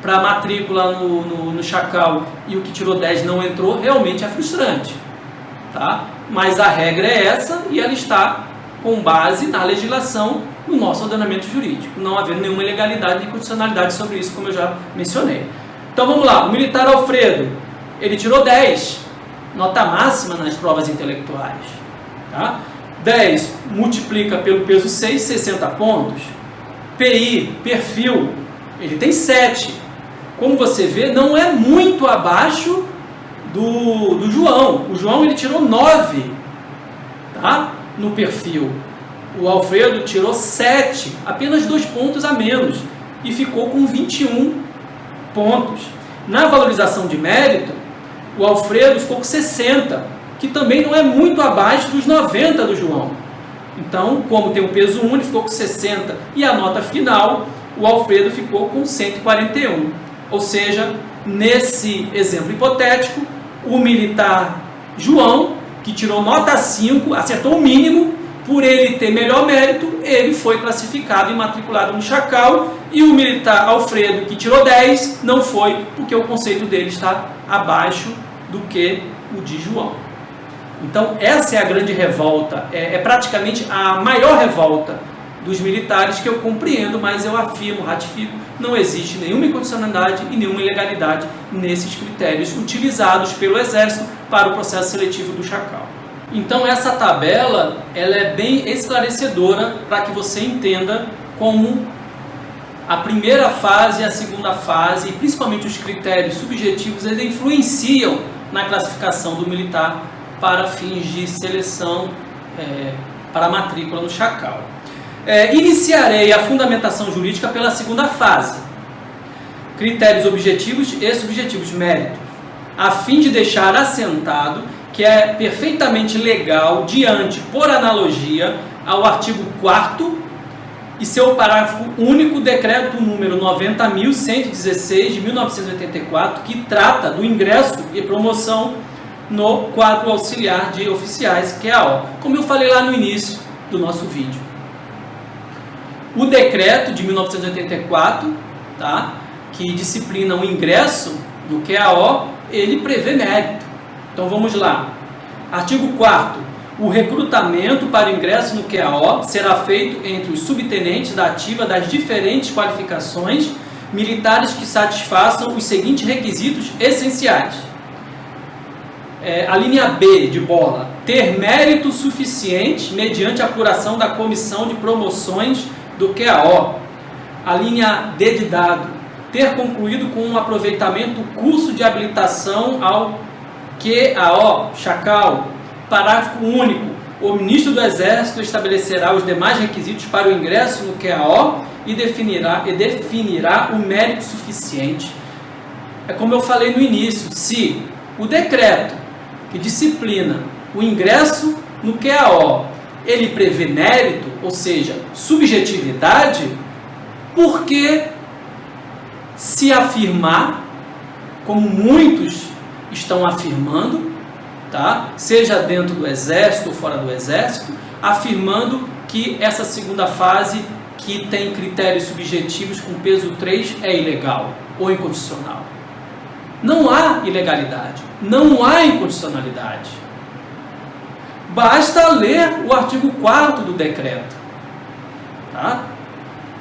para a matrícula no Chacal e o que tirou 10 não entrou, realmente é frustrante. Tá? Mas a regra é essa e ela está com base na legislação no nosso ordenamento jurídico, não havendo nenhuma ilegalidade nem condicionalidade sobre isso, como eu já mencionei. Então vamos lá, o militar Alfredo, ele tirou 10, nota máxima nas provas intelectuais. Tá? 10 multiplica pelo peso 6, 60 pontos. PI, perfil, ele tem 7. Como você vê, não é muito abaixo do João. O João ele tirou 9, tá? No perfil. O Alfredo tirou 7, apenas 2 pontos a menos, e ficou com 21 pontos. Na valorização de mérito, o Alfredo ficou com 60, que também não é muito abaixo dos 90 do João. Então, como tem um peso 1, ele ficou com 60, e a nota final, o Alfredo ficou com 141. Ou seja, nesse exemplo hipotético, o militar João, que tirou nota 5, acertou o mínimo, por ele ter melhor mérito, ele foi classificado e matriculado no Chacal, e o militar Alfredo, que tirou 10, não foi, porque o conceito dele está abaixo do que o de João. Então, essa é a grande revolta, é praticamente a maior revolta dos militares que eu compreendo, mas eu afirmo, ratifico, não existe nenhuma incondicionalidade e nenhuma ilegalidade nesses critérios utilizados pelo Exército para o processo seletivo do Chacal. Então essa tabela ela é bem esclarecedora para que você entenda como a primeira fase e a segunda fase, e principalmente os critérios subjetivos, eles influenciam na classificação do militar para fins de seleção para a matrícula no Chacal. Iniciarei a fundamentação jurídica pela segunda fase, critérios objetivos e subjetivos méritos, a fim de deixar assentado que é perfeitamente legal diante, por analogia, ao artigo 4º e seu parágrafo único, decreto número 90.116 de 1984, que trata do ingresso e promoção no quadro auxiliar de oficiais, QAO, como eu falei lá no início do nosso vídeo. O decreto de 1984, tá, que disciplina o ingresso no QAO, ele prevê mérito. Então vamos lá. Artigo 4º. O recrutamento para o ingresso no QAO será feito entre os subtenentes da ativa das diferentes qualificações militares que satisfaçam os seguintes requisitos essenciais. A linha B de bola. Ter mérito suficiente mediante apuração da comissão de promoções do QAO. A linha D de dado. Ter concluído com um aproveitamento curso de habilitação ao QAO, Chacal. Parágrafo único. O ministro do Exército estabelecerá os demais requisitos para o ingresso no QAO e definirá o mérito suficiente. É como eu falei no início, se o decreto que disciplina o ingresso no QAO, ele prevê mérito, ou seja, subjetividade, por que se afirmar, como muitos estão afirmando, tá? Seja dentro do Exército ou fora do Exército, afirmando que essa segunda fase, que tem critérios subjetivos com peso 3, é ilegal ou incondicional? Não há ilegalidade, não há incondicionalidade. Basta ler o artigo 4º do decreto. Tá?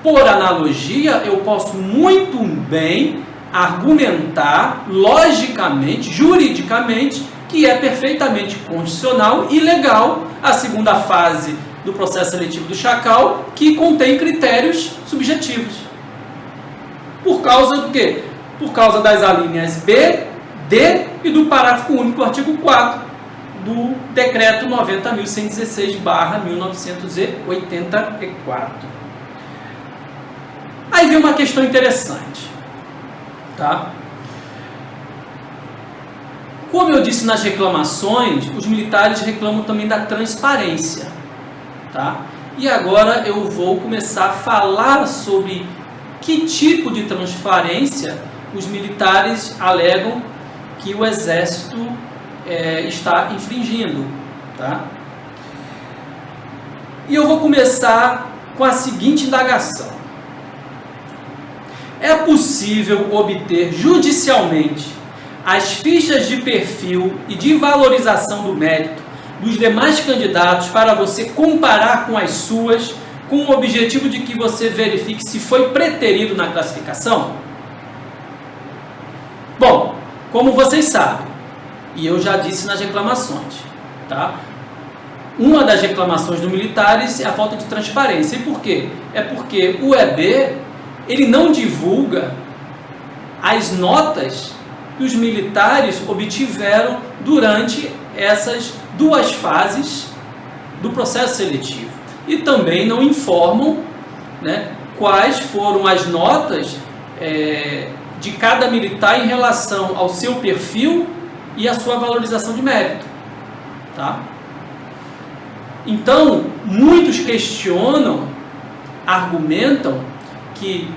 Por analogia, eu posso muito bem argumentar logicamente, juridicamente, que é perfeitamente constitucional e legal a segunda fase do processo seletivo do Chacal, que contém critérios subjetivos. Por causa do quê? Por causa das alíneas B, D e do parágrafo único do artigo 4 do Decreto 90.116/1984. Aí vem uma questão interessante, tá? Como eu disse nas reclamações, os militares reclamam também da transparência, tá? E agora eu vou começar a falar sobre que tipo de transparência os militares alegam que o Exército está infringindo, tá? E eu vou começar com a seguinte indagação: é possível obter judicialmente as fichas de perfil e de valorização do mérito dos demais candidatos para você comparar com as suas, com o objetivo de que você verifique se foi preterido na classificação? Bom, como vocês sabem, e eu já disse nas reclamações, tá? Uma das reclamações dos militares é a falta de transparência. E por quê? É porque o EB, ele não divulga as notas que os militares obtiveram durante essas duas fases do processo seletivo. E também não informam, né, quais foram as notas de cada militar em relação ao seu perfil e a sua valorização de mérito, tá? Então, muitos questionam, argumentam que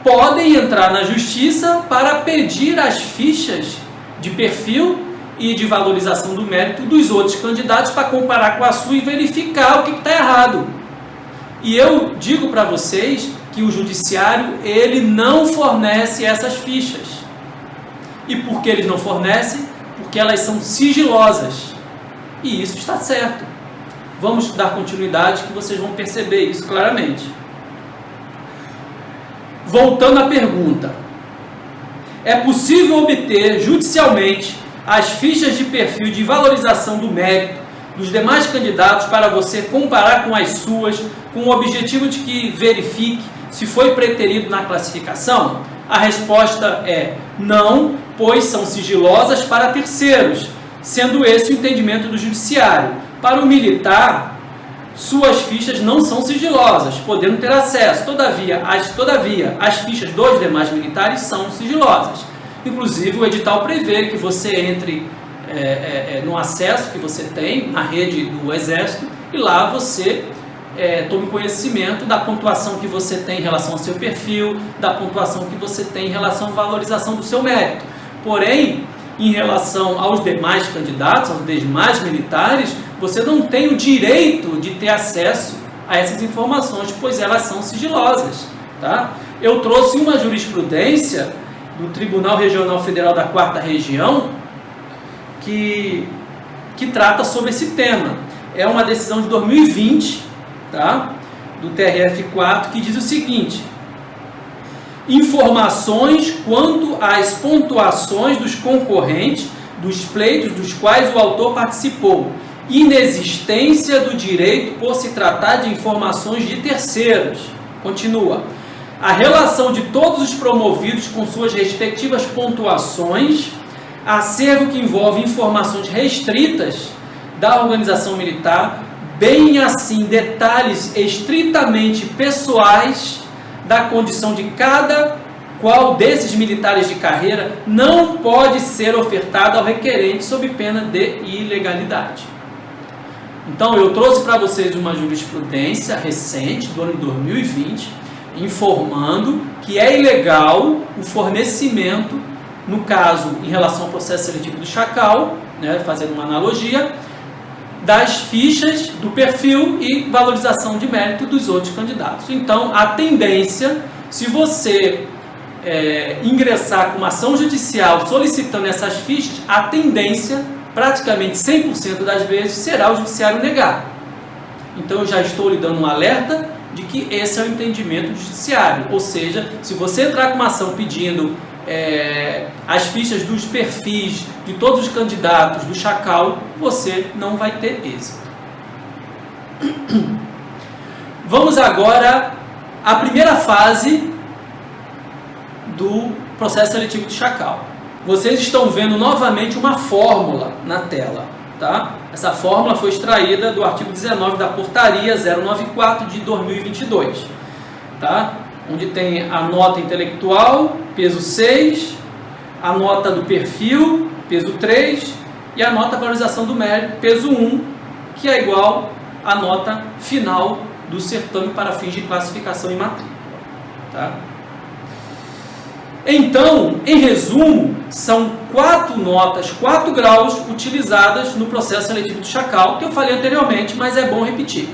podem entrar na justiça para pedir as fichas de perfil e de valorização do mérito dos outros candidatos para comparar com a sua e verificar o que está errado. E eu digo para vocês que o judiciário, ele não fornece essas fichas. E por que eles não fornecem? Porque elas são sigilosas. E isso está certo. Vamos dar continuidade que vocês vão perceber isso claramente. Voltando à pergunta: é possível obter judicialmente as fichas de perfil de valorização do mérito dos demais candidatos para você comparar com as suas, com o objetivo de que verifique se foi preterido na classificação? A resposta é não, pois são sigilosas para terceiros, sendo esse o entendimento do judiciário. Para o militar, suas fichas não são sigilosas, podendo ter acesso. Todavia, as fichas dos demais militares são sigilosas. Inclusive, o edital prevê que você entre no acesso que você tem na rede do Exército e lá você tome conhecimento da pontuação que você tem em relação ao seu perfil, da pontuação que você tem em relação à valorização do seu mérito. Porém, em relação aos demais candidatos, aos demais militares, você não tem o direito de ter acesso a essas informações, pois elas são sigilosas, tá? Eu trouxe uma jurisprudência do Tribunal Regional Federal da 4ª Região que trata sobre esse tema. É uma decisão de 2020, tá? Do TRF4, que diz o seguinte: informações quanto às pontuações dos concorrentes dos pleitos dos quais o autor participou, inexistência do direito por se tratar de informações de terceiros. Continua: a relação de todos os promovidos com suas respectivas pontuações, acervo que envolve informações restritas da organização militar, bem assim detalhes estritamente pessoais da condição de cada qual desses militares de carreira, não pode ser ofertado ao requerente sob pena de ilegalidade. Então, eu trouxe para vocês uma jurisprudência recente, do ano de 2020, informando que é ilegal o fornecimento, no caso, em relação ao processo seletivo do Chacal, né, fazendo uma analogia, das fichas do perfil e valorização de mérito dos outros candidatos. Então, a tendência, se você ingressar com uma ação judicial solicitando essas fichas, a tendência, praticamente 100% das vezes, será o judiciário negar. Então, eu já estou lhe dando um alerta de que esse é o entendimento do judiciário. Ou seja, se você entrar com uma ação pedindo as fichas dos perfis de todos os candidatos do Chacal, você não vai ter êxito. Vamos agora à primeira fase do processo seletivo do Chacal. Vocês estão vendo novamente uma fórmula na tela, tá? Essa fórmula foi extraída do artigo 19 da Portaria 094 de 2022, tá? Onde tem a nota intelectual, peso 6, a nota do perfil, peso 3, e a nota valorização do mérito, peso 1, que é igual à nota final do certame para fins de classificação e matrícula, tá? Então, em resumo, são 4 notas, 4 graus utilizadas no processo seletivo do Chacal, que eu falei anteriormente, mas é bom repetir.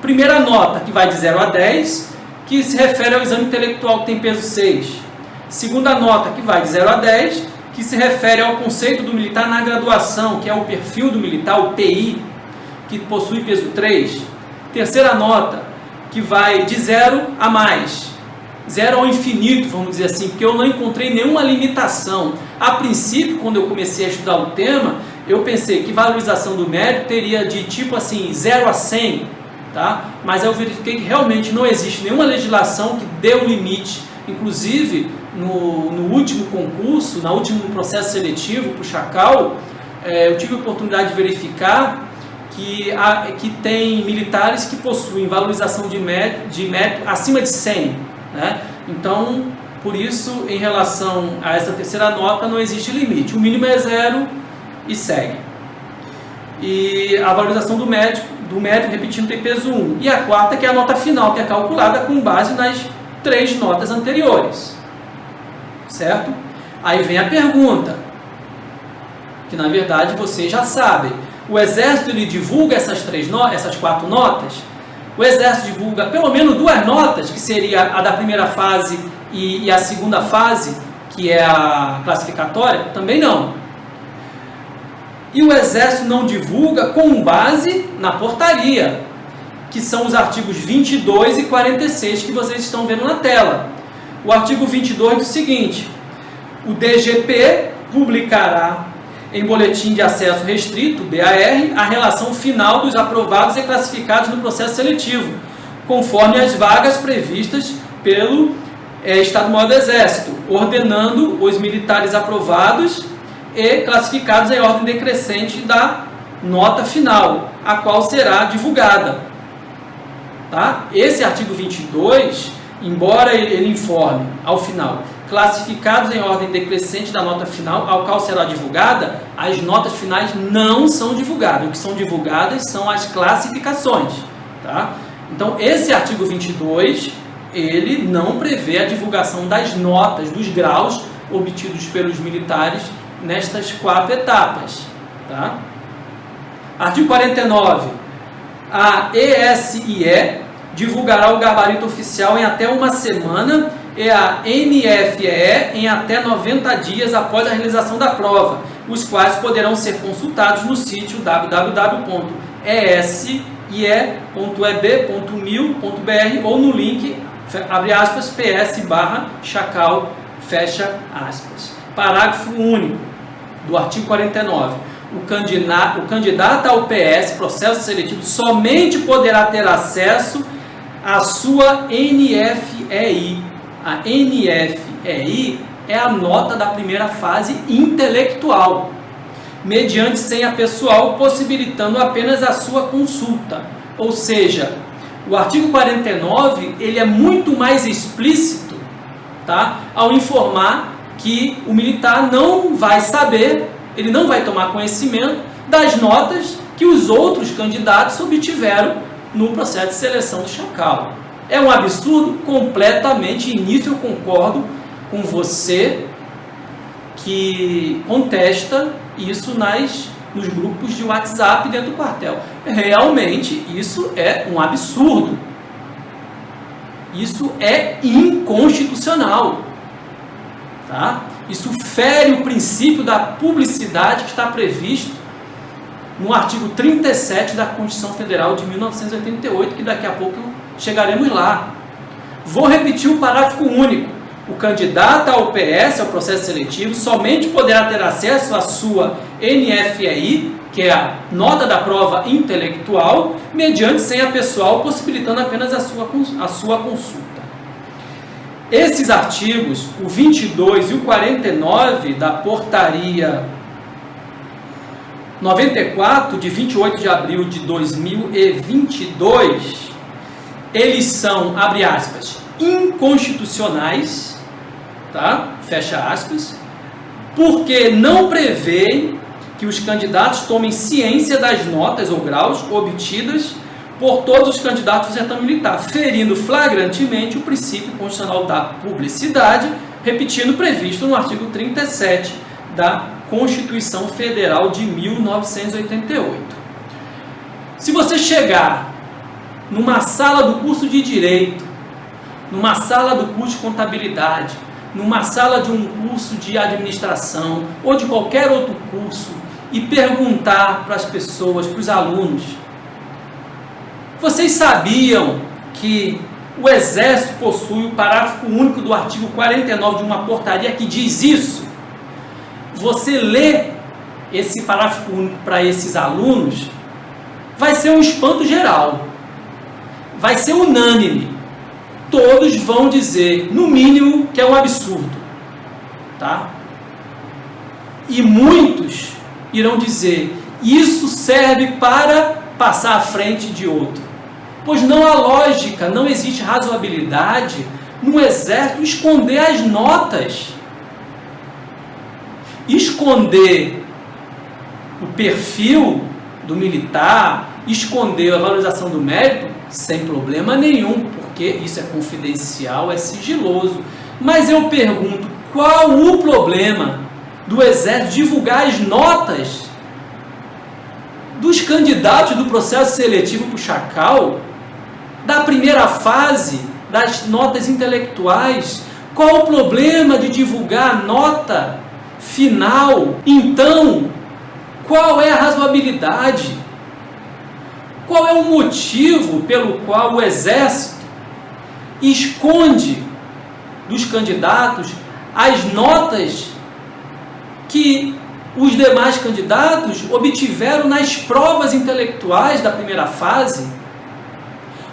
Primeira nota, que vai de 0 a 10, que se refere ao exame intelectual, que tem peso 6. Segunda nota, que vai de 0 a 10, que se refere ao conceito do militar na graduação, que é o perfil do militar, o PI, que possui peso 3. Terceira nota, que vai de 0 a mais. 0 ao infinito, vamos dizer assim, porque eu não encontrei nenhuma limitação. A princípio, quando eu comecei a estudar o tema, eu pensei que valorização do mérito teria de tipo assim, 0 a 100, tá? Mas eu verifiquei que realmente não existe nenhuma legislação que dê um limite. Inclusive, no último concurso, no último processo seletivo para o Chacal, eu tive a oportunidade de verificar que tem militares que possuem valorização de mérito acima de 100. Né? Então, por isso, em relação a essa terceira nota, não existe limite. O mínimo é 0 e segue. E a valorização do mérito, repetindo, tem peso 1. E a quarta, que é a nota final, que é calculada com base nas 3 notas anteriores. Certo? Aí vem a pergunta, que na verdade vocês já sabem. O Exército ele divulga essas 4 notas? O Exército divulga pelo menos 2 notas, que seria a da primeira fase e a segunda fase, que é a classificatória? Também não. E o Exército não divulga com base na portaria, que são os artigos 22 e 46 que vocês estão vendo na tela. O artigo 22 diz o seguinte: o DGP publicará em boletim de acesso restrito, BAR, a relação final dos aprovados e classificados no processo seletivo, conforme as vagas previstas pelo Estado-Maior do Exército, ordenando os militares aprovados e classificados em ordem decrescente da nota final, a qual será divulgada. Tá? Esse artigo 22, embora ele informe ao final classificados em ordem decrescente da nota final, ao qual será divulgada, as notas finais não são divulgadas. O que são divulgadas são as classificações. Tá? Então, esse artigo 22, ele não prevê a divulgação das notas, dos graus obtidos pelos militares nestas 4 etapas. Tá? Artigo 49. A ESIE divulgará o gabarito oficial em até 1 semana e a MFEE em até 90 dias após a realização da prova, os quais poderão ser consultados no sítio www.esie.eb.mil.br ou no link, abre aspas, ps/chacal, fecha aspas. Parágrafo único do artigo 49. O candidato ao PS, processo seletivo, somente poderá ter acesso à sua NFEI. A NFEI é a nota da primeira fase intelectual, mediante senha pessoal, possibilitando apenas a sua consulta. Ou seja, o artigo 49 ele é muito mais explícito, tá? Ao informar que o militar não vai saber, ele não vai tomar conhecimento das notas que os outros candidatos obtiveram no processo de seleção do Chacal. É um absurdo completamente, e nisso eu concordo com você que contesta isso nos grupos de WhatsApp dentro do quartel. Realmente, isso é um absurdo. Isso é inconstitucional. Tá? Isso fere o princípio da publicidade que está previsto no artigo 37 da Constituição Federal de 1988, que daqui a pouco chegaremos lá. Vou repetir o parágrafo único. O candidato ao PS, ao processo seletivo, somente poderá ter acesso à sua NFEI, que é a nota da prova intelectual, mediante senha pessoal, possibilitando apenas a sua consulta. Esses artigos, o 22 e o 49 da portaria 94, de 28 de abril de 2022, eles são, abre aspas, inconstitucionais, tá? Fecha aspas, porque não prevê que os candidatos tomem ciência das notas ou graus obtidas por todos os candidatos do certame militar, ferindo flagrantemente o princípio constitucional da publicidade, repetindo o previsto no artigo 37 da Constituição Federal de 1988. Se você chegar numa sala do curso de Direito, numa sala do curso de Contabilidade, numa sala de um curso de Administração ou de qualquer outro curso e perguntar para as pessoas, para os alunos: vocês sabiam que o Exército possui o parágrafo único do artigo 49 de uma portaria que diz isso? Você lê esse parágrafo único para esses alunos, vai ser um espanto geral, vai ser unânime. Todos vão dizer, no mínimo, que é um absurdo, tá? E muitos irão dizer, isso serve para passar à frente de outro. Pois não há lógica, não existe razoabilidade no Exército esconder as notas. Esconder o perfil do militar, esconder a valorização do mérito, sem problema nenhum, porque isso é confidencial, é sigiloso. Mas eu pergunto, qual o problema do Exército divulgar as notas dos candidatos do processo seletivo para o Chacal, da primeira fase, das notas intelectuais? Qual o problema de divulgar a nota final? Então, qual é a razoabilidade? Qual é o motivo pelo qual o Exército esconde dos candidatos as notas que os demais candidatos obtiveram nas provas intelectuais da primeira fase?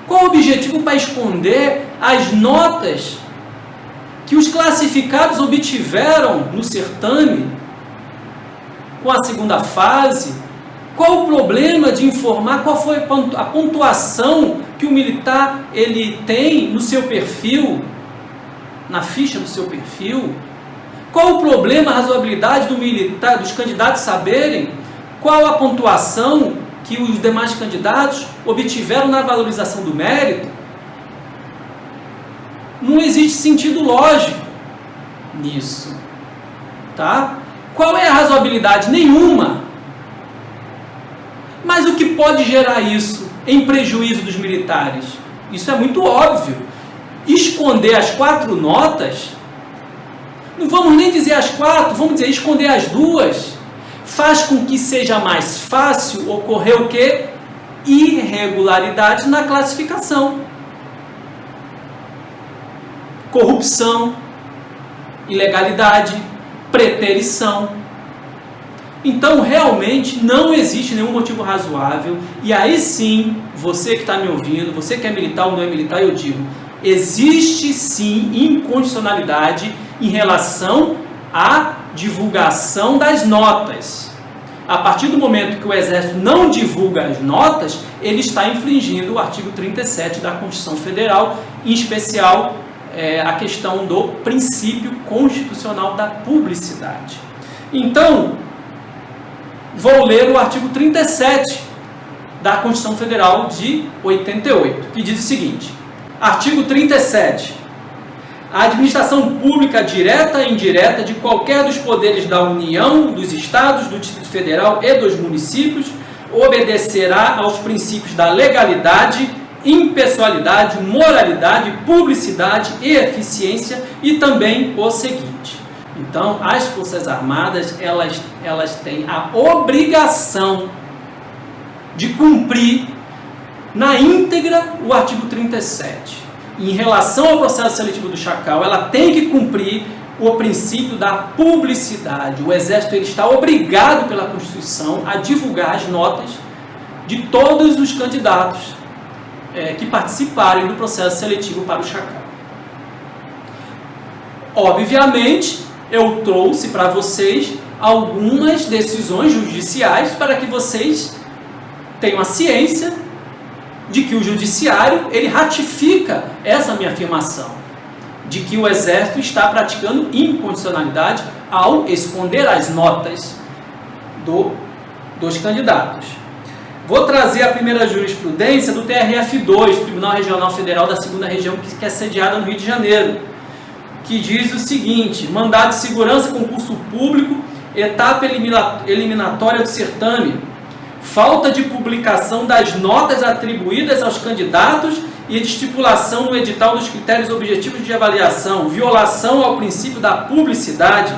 Qual o objetivo para esconder as notas que os classificados obtiveram no certame com a segunda fase? Qual o problema de informar qual foi a pontuação que o militar ele tem no seu perfil, na ficha do seu perfil? Qual o problema, a razoabilidade do militar, dos candidatos saberem qual a pontuação que os demais candidatos obtiveram na valorização do mérito? Não existe sentido lógico nisso, tá? Qual é a razoabilidade? Nenhuma. Mas o que pode gerar isso em prejuízo dos militares? Isso é muito óbvio. Esconder as 4 notas, não vamos nem dizer as 4, vamos dizer esconder as 2, faz com que seja mais fácil ocorrer o quê? Irregularidade na classificação. Corrupção, ilegalidade, preterição. Então, realmente, não existe nenhum motivo razoável. E aí sim, você que está me ouvindo, você que é militar ou não é militar, eu digo, existe sim inconstitucionalidade em relação à divulgação das notas. A partir do momento que o Exército não divulga as notas, ele está infringindo o artigo 37 da Constituição Federal, em especial a questão do princípio constitucional da publicidade. Então, vou ler o artigo 37 da Constituição Federal de 88, que diz o seguinte: artigo 37. A administração pública direta e indireta de qualquer dos poderes da União, dos Estados, do Distrito Federal e dos municípios obedecerá aos princípios da legalidade, impessoalidade, moralidade, publicidade e eficiência, e também o seguinte. Então, as Forças Armadas, elas têm a obrigação de cumprir na íntegra o artigo 37. em relação ao processo seletivo do Chacal, ela tem que cumprir o princípio da publicidade. O Exército ele está obrigado pela Constituição a divulgar as notas de todos os candidatos que participarem do processo seletivo para o Chacal. Obviamente, eu trouxe para vocês algumas decisões judiciais para que vocês tenham a ciência de que o judiciário ele ratifica essa minha afirmação, de que o Exército está praticando incondicionalidade ao esconder as notas dos candidatos. Vou trazer a primeira jurisprudência do TRF2, Tribunal Regional Federal da 2ª Região, que é sediada no Rio de Janeiro, que diz o seguinte: mandado de segurança, concurso público, etapa eliminatória do certame, falta de publicação das notas atribuídas aos candidatos e de estipulação no edital dos critérios objetivos de avaliação, violação ao princípio da publicidade.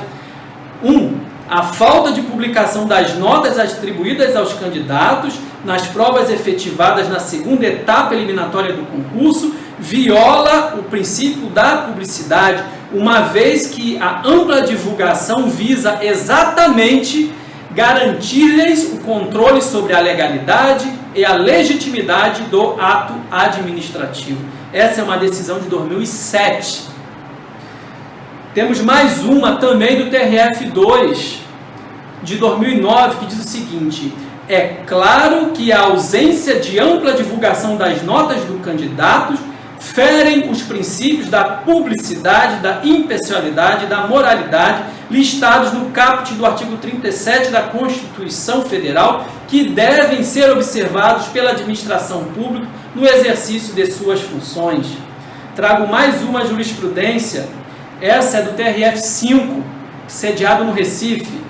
1. A falta de publicação das notas atribuídas aos candidatos nas provas efetivadas na 2ª etapa eliminatória do concurso viola o princípio da publicidade, uma vez que a ampla divulgação visa exatamente garantir-lhes o controle sobre a legalidade e a legitimidade do ato administrativo. Essa é uma decisão de 2007. Temos mais uma também do TRF2, de 2009, que diz o seguinte: é claro que a ausência de ampla divulgação das notas do candidato ferem os princípios da publicidade, da impessoalidade e da moralidade listados no caput do artigo 37 da Constituição Federal, que devem ser observados pela administração pública no exercício de suas funções. Trago mais uma jurisprudência, essa é do TRF5, sediado no Recife,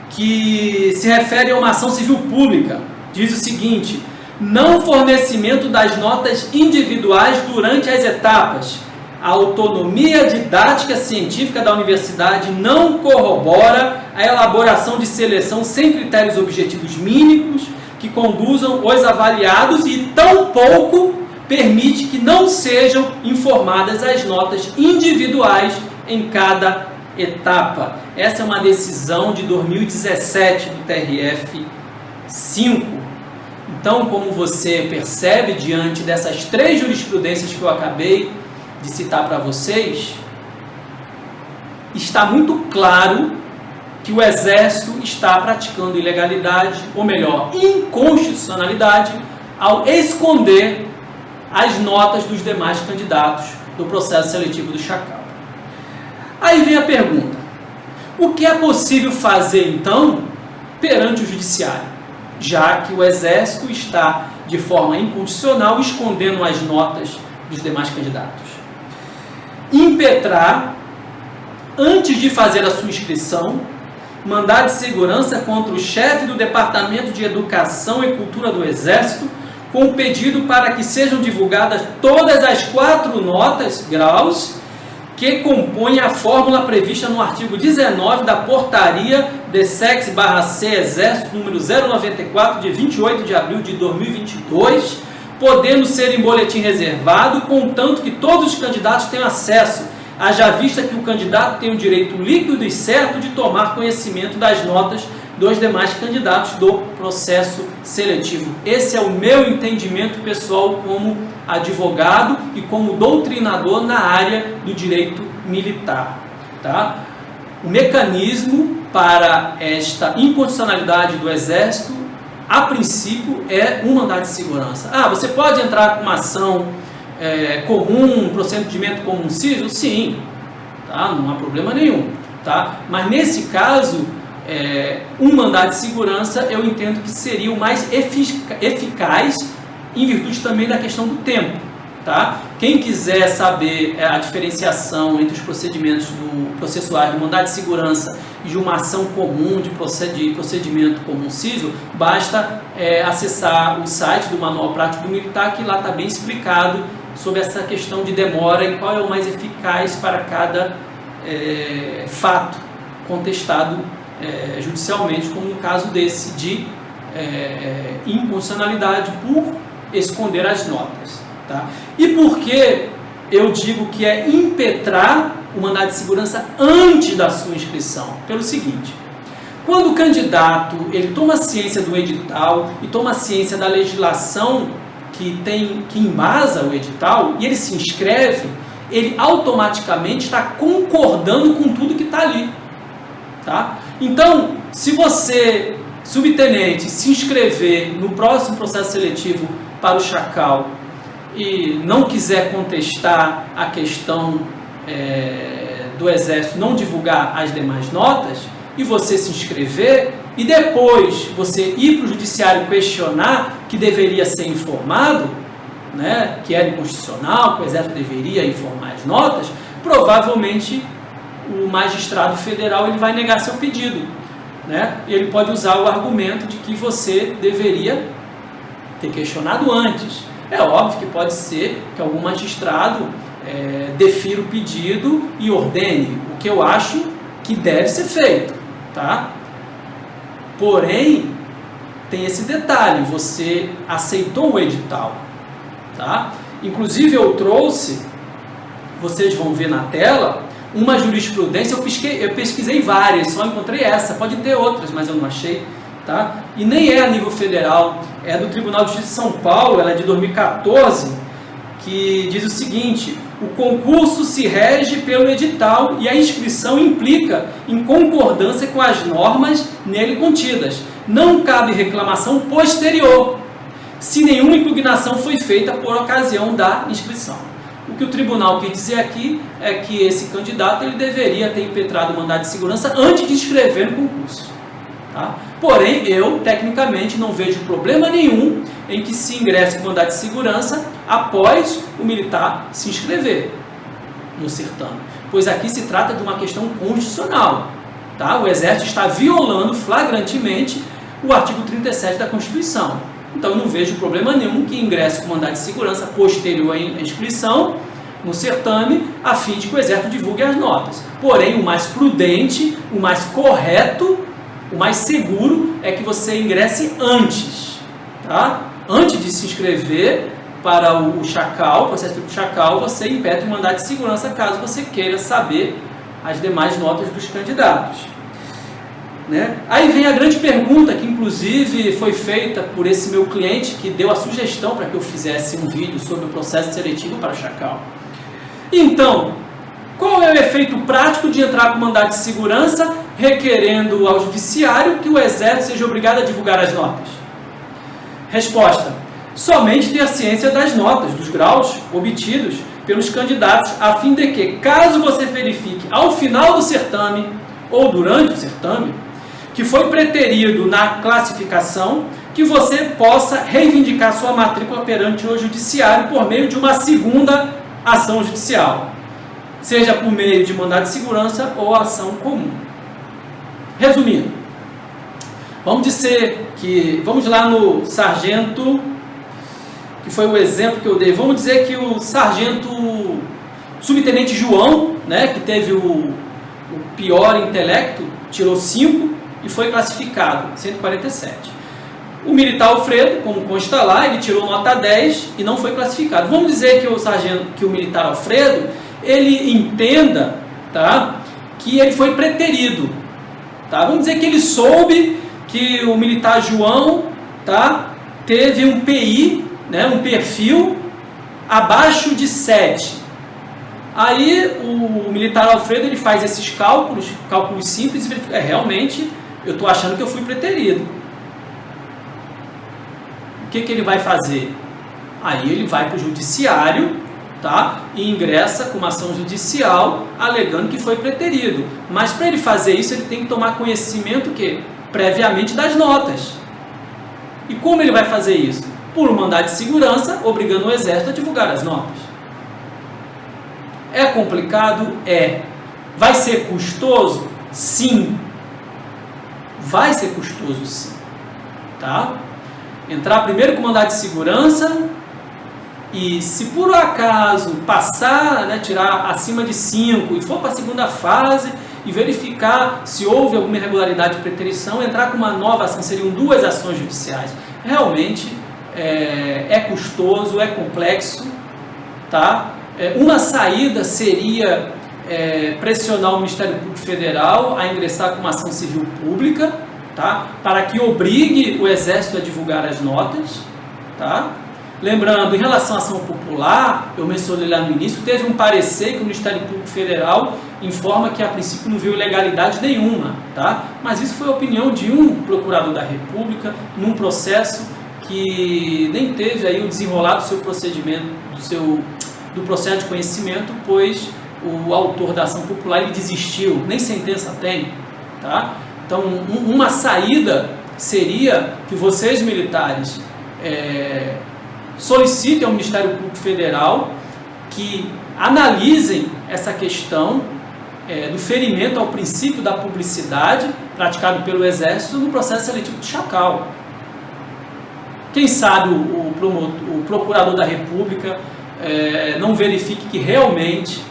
que se refere a uma ação civil pública. Diz o seguinte: não fornecimento das notas individuais durante as etapas. A autonomia didática científica da universidade não corrobora a elaboração de seleção sem critérios objetivos mínimos que conduzam os avaliados e tampouco permite que não sejam informadas as notas individuais em cada etapa. Essa é uma decisão de 2017 do TRF5. Então, como você percebe, diante dessas 3 jurisprudências que eu acabei de citar para vocês, está muito claro que o Exército está praticando ilegalidade, ou melhor, inconstitucionalidade, ao esconder as notas dos demais candidatos do processo seletivo do Chacal. Aí vem a pergunta: o que é possível fazer, então, perante o Judiciário, já que o Exército está, de forma incondicional, escondendo as notas dos demais candidatos? Impetrar, antes de fazer a sua inscrição, mandado de segurança contra o chefe do Departamento de Educação e Cultura do Exército, com pedido para que sejam divulgadas todas as 4 notas, graus, que compõem a fórmula prevista no artigo 19 da Portaria DSEX/C Exército número 094, de 28 de abril de 2022, podendo ser em boletim reservado, contanto que todos os candidatos tenham acesso, haja vista que o candidato tem o direito líquido e certo de tomar conhecimento das notas dos demais candidatos do processo seletivo. Esse é o meu entendimento pessoal como advogado e como doutrinador na área do direito militar. Tá? O mecanismo para esta incondicionalidade do Exército, a princípio, é um mandado de segurança. Você pode entrar com uma ação comum, um procedimento comum civil? Sim, tá? Não há problema nenhum. Tá? Mas nesse caso, um mandado de segurança eu entendo que seria o mais eficaz, em virtude também da questão do tempo. Tá? Quem quiser saber a diferenciação entre os procedimentos processuais do mandado de segurança e de uma ação comum de procedimento comum civil, basta acessar o site do Manual Prático do Militar, que lá está bem explicado sobre essa questão de demora e qual é o mais eficaz para cada fato contestado judicialmente, como no caso desse de inconstitucionalidade por esconder as notas. Tá? E por que eu digo que é impetrar o mandado de segurança antes da sua inscrição? Pelo seguinte: quando o candidato ele toma ciência do edital e toma ciência da legislação que embasa o edital e ele se inscreve, ele automaticamente está concordando com tudo que está ali. Tá? Então, se você, subtenente, se inscrever no próximo processo seletivo para o Chacal e não quiser contestar a questão do Exército não divulgar as demais notas, e você se inscrever, e depois você ir para o judiciário questionar que deveria ser informado, né, que era inconstitucional, que o Exército deveria informar as notas, provavelmente o magistrado federal ele vai negar seu pedido, né? E ele pode usar o argumento de que você deveria ter questionado antes. É óbvio que pode ser que algum magistrado defira o pedido e ordene, o que eu acho que deve ser feito, tá? Porém, tem esse detalhe: você aceitou o edital, tá? Inclusive eu trouxe, vocês vão ver na tela, uma jurisprudência. Eu pesquisei várias, só encontrei essa, pode ter outras, mas eu não achei, tá? E nem é a nível federal, é do Tribunal de Justiça de São Paulo, ela é de 2014, que diz o seguinte: o concurso se rege pelo edital e a inscrição implica em concordância com as normas nele contidas. Não cabe reclamação posterior, se nenhuma impugnação foi feita por ocasião da inscrição. O que o tribunal quis dizer aqui é que esse candidato ele deveria ter impetrado o mandado de segurança antes de inscrever no concurso. Tá? Porém, eu, tecnicamente, não vejo problema nenhum em que se ingresse com mandado de segurança após o militar se inscrever no certame, pois aqui se trata de uma questão constitucional. Tá? O Exército está violando flagrantemente o artigo 37 da Constituição. Então, eu não vejo problema nenhum que ingresse com mandado de segurança posterior à inscrição no certame, a fim de que o Exército divulgue as notas. Porém, o mais prudente, o mais correto, o mais seguro é que você ingresse antes, tá? Antes de se inscrever para o Chacal, o processo do Chacal, você impetra o mandado de segurança caso você queira saber as demais notas dos candidatos. Né? Aí vem a grande pergunta, que inclusive foi feita por esse meu cliente, que deu a sugestão para que eu fizesse um vídeo sobre o processo seletivo para o Chacal. Então, qual é o efeito prático de entrar com mandado de segurança requerendo ao judiciário que o Exército seja obrigado a divulgar as notas? Resposta: somente ter a ciência das notas, dos graus obtidos pelos candidatos, a fim de que, caso você verifique ao final do certame ou durante o certame que foi preterido na classificação, que você possa reivindicar sua matrícula perante o judiciário por meio de uma segunda ação judicial, seja por meio de mandado de segurança ou ação comum. Resumindo, vamos lá no sargento, que foi o exemplo que eu dei. Vamos dizer que o sargento subtenente João, né, que teve o pior intelecto, tirou 5 e foi classificado, 147. O militar Alfredo, como consta lá, ele tirou nota 10 e não foi classificado. Vamos dizer que o militar Alfredo, ele entenda, tá, que ele foi preterido. Tá? Vamos dizer que ele soube que o militar João, tá, teve um PI, né, um perfil abaixo de 7. Aí o militar Alfredo ele faz esses cálculos simples e verifica: realmente eu estou achando que eu fui preterido. O que ele vai fazer? Aí ele vai para o judiciário, tá, e ingressa com uma ação judicial alegando que foi preterido. Mas para ele fazer isso, ele tem que tomar conhecimento previamente das notas. E como ele vai fazer isso? Por um mandado de segurança, obrigando o Exército a divulgar as notas. É complicado? É. Vai ser custoso? Sim. Vai ser custoso, sim. Tá? Entrar primeiro com mandado de segurança e, se por acaso passar, né, tirar acima de 5 e for para a segunda fase e verificar se houve alguma irregularidade de preterição, entrar com uma nova ação, seriam 2 ações judiciais. Realmente é custoso, é complexo, tá? Uma saída seria pressionar o Ministério Público Federal a ingressar com uma ação civil pública, tá? Para que obrigue o Exército a divulgar as notas, tá? Lembrando, em relação à ação popular, eu mencionei lá no início, teve um parecer que o Ministério Público Federal informa que a princípio não viu ilegalidade nenhuma, tá? Mas isso foi a opinião de um procurador da República num processo que nem teve aí o desenrolar do seu procedimento, do processo de conhecimento, pois o autor da ação popular ele desistiu, nem sentença tem, tá? Então, uma saída seria que vocês militares solicitem ao Ministério Público Federal que analisem essa questão do ferimento ao princípio da publicidade praticado pelo Exército no processo seletivo de Chacal. Quem sabe o Procurador da República não verifique que realmente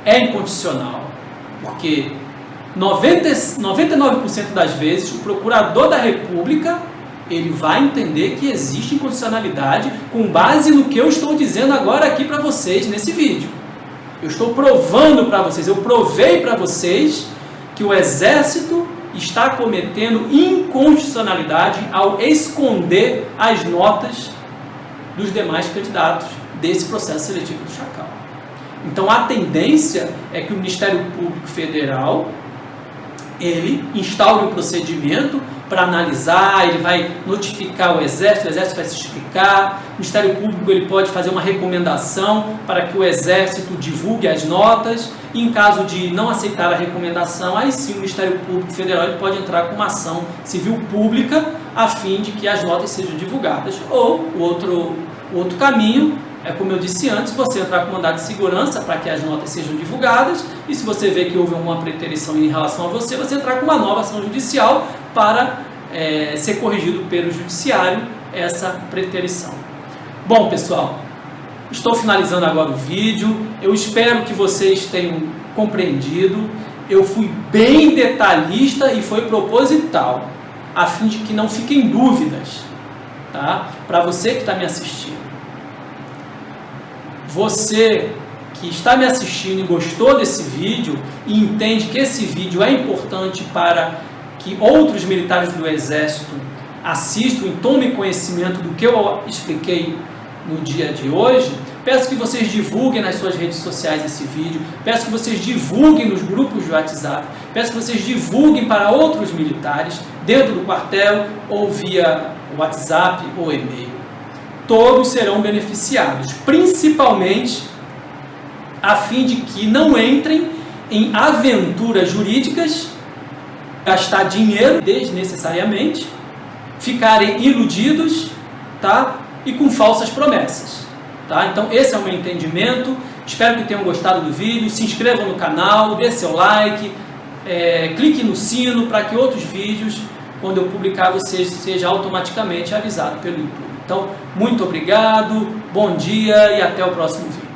é incondicional, porque 99% das vezes o Procurador da República ele vai entender que existe incondicionalidade com base no que eu estou dizendo agora aqui para vocês nesse vídeo. Eu estou provando para vocês, eu provei para vocês que o Exército está cometendo incondicionalidade ao esconder as notas dos demais candidatos desse processo seletivo do Chacal. Então a tendência é que o Ministério Público Federal ele instaure um procedimento para analisar, ele vai notificar o Exército vai se explicar, o Ministério Público ele pode fazer uma recomendação para que o Exército divulgue as notas, e em caso de não aceitar a recomendação, aí sim o Ministério Público Federal ele pode entrar com uma ação civil pública a fim de que as notas sejam divulgadas. Ou o outro caminho é, como eu disse antes, você entrar com mandado de segurança para que as notas sejam divulgadas, e se você vê que houve uma preterição em relação a você entrar com uma nova ação judicial para ser corrigido pelo judiciário essa preterição. Bom, pessoal, estou finalizando agora o vídeo, eu espero que vocês tenham compreendido, eu fui bem detalhista e foi proposital, a fim de que não fiquem dúvidas, tá? Para você que está me assistindo. Você que está me assistindo e gostou desse vídeo e entende que esse vídeo é importante para que outros militares do Exército assistam e tomem conhecimento do que eu expliquei no dia de hoje, peço que vocês divulguem nas suas redes sociais esse vídeo, peço que vocês divulguem nos grupos de WhatsApp, peço que vocês divulguem para outros militares dentro do quartel ou via WhatsApp ou e-mail. Todos serão beneficiados, principalmente a fim de que não entrem em aventuras jurídicas, gastar dinheiro desnecessariamente, ficarem iludidos, tá? E com falsas promessas, tá? Então esse é o meu entendimento, espero que tenham gostado do vídeo, se inscrevam no canal, dê seu like, clique no sino para que outros vídeos, quando eu publicar, você seja automaticamente avisado pelo YouTube. Então, muito obrigado, bom dia e até o próximo vídeo.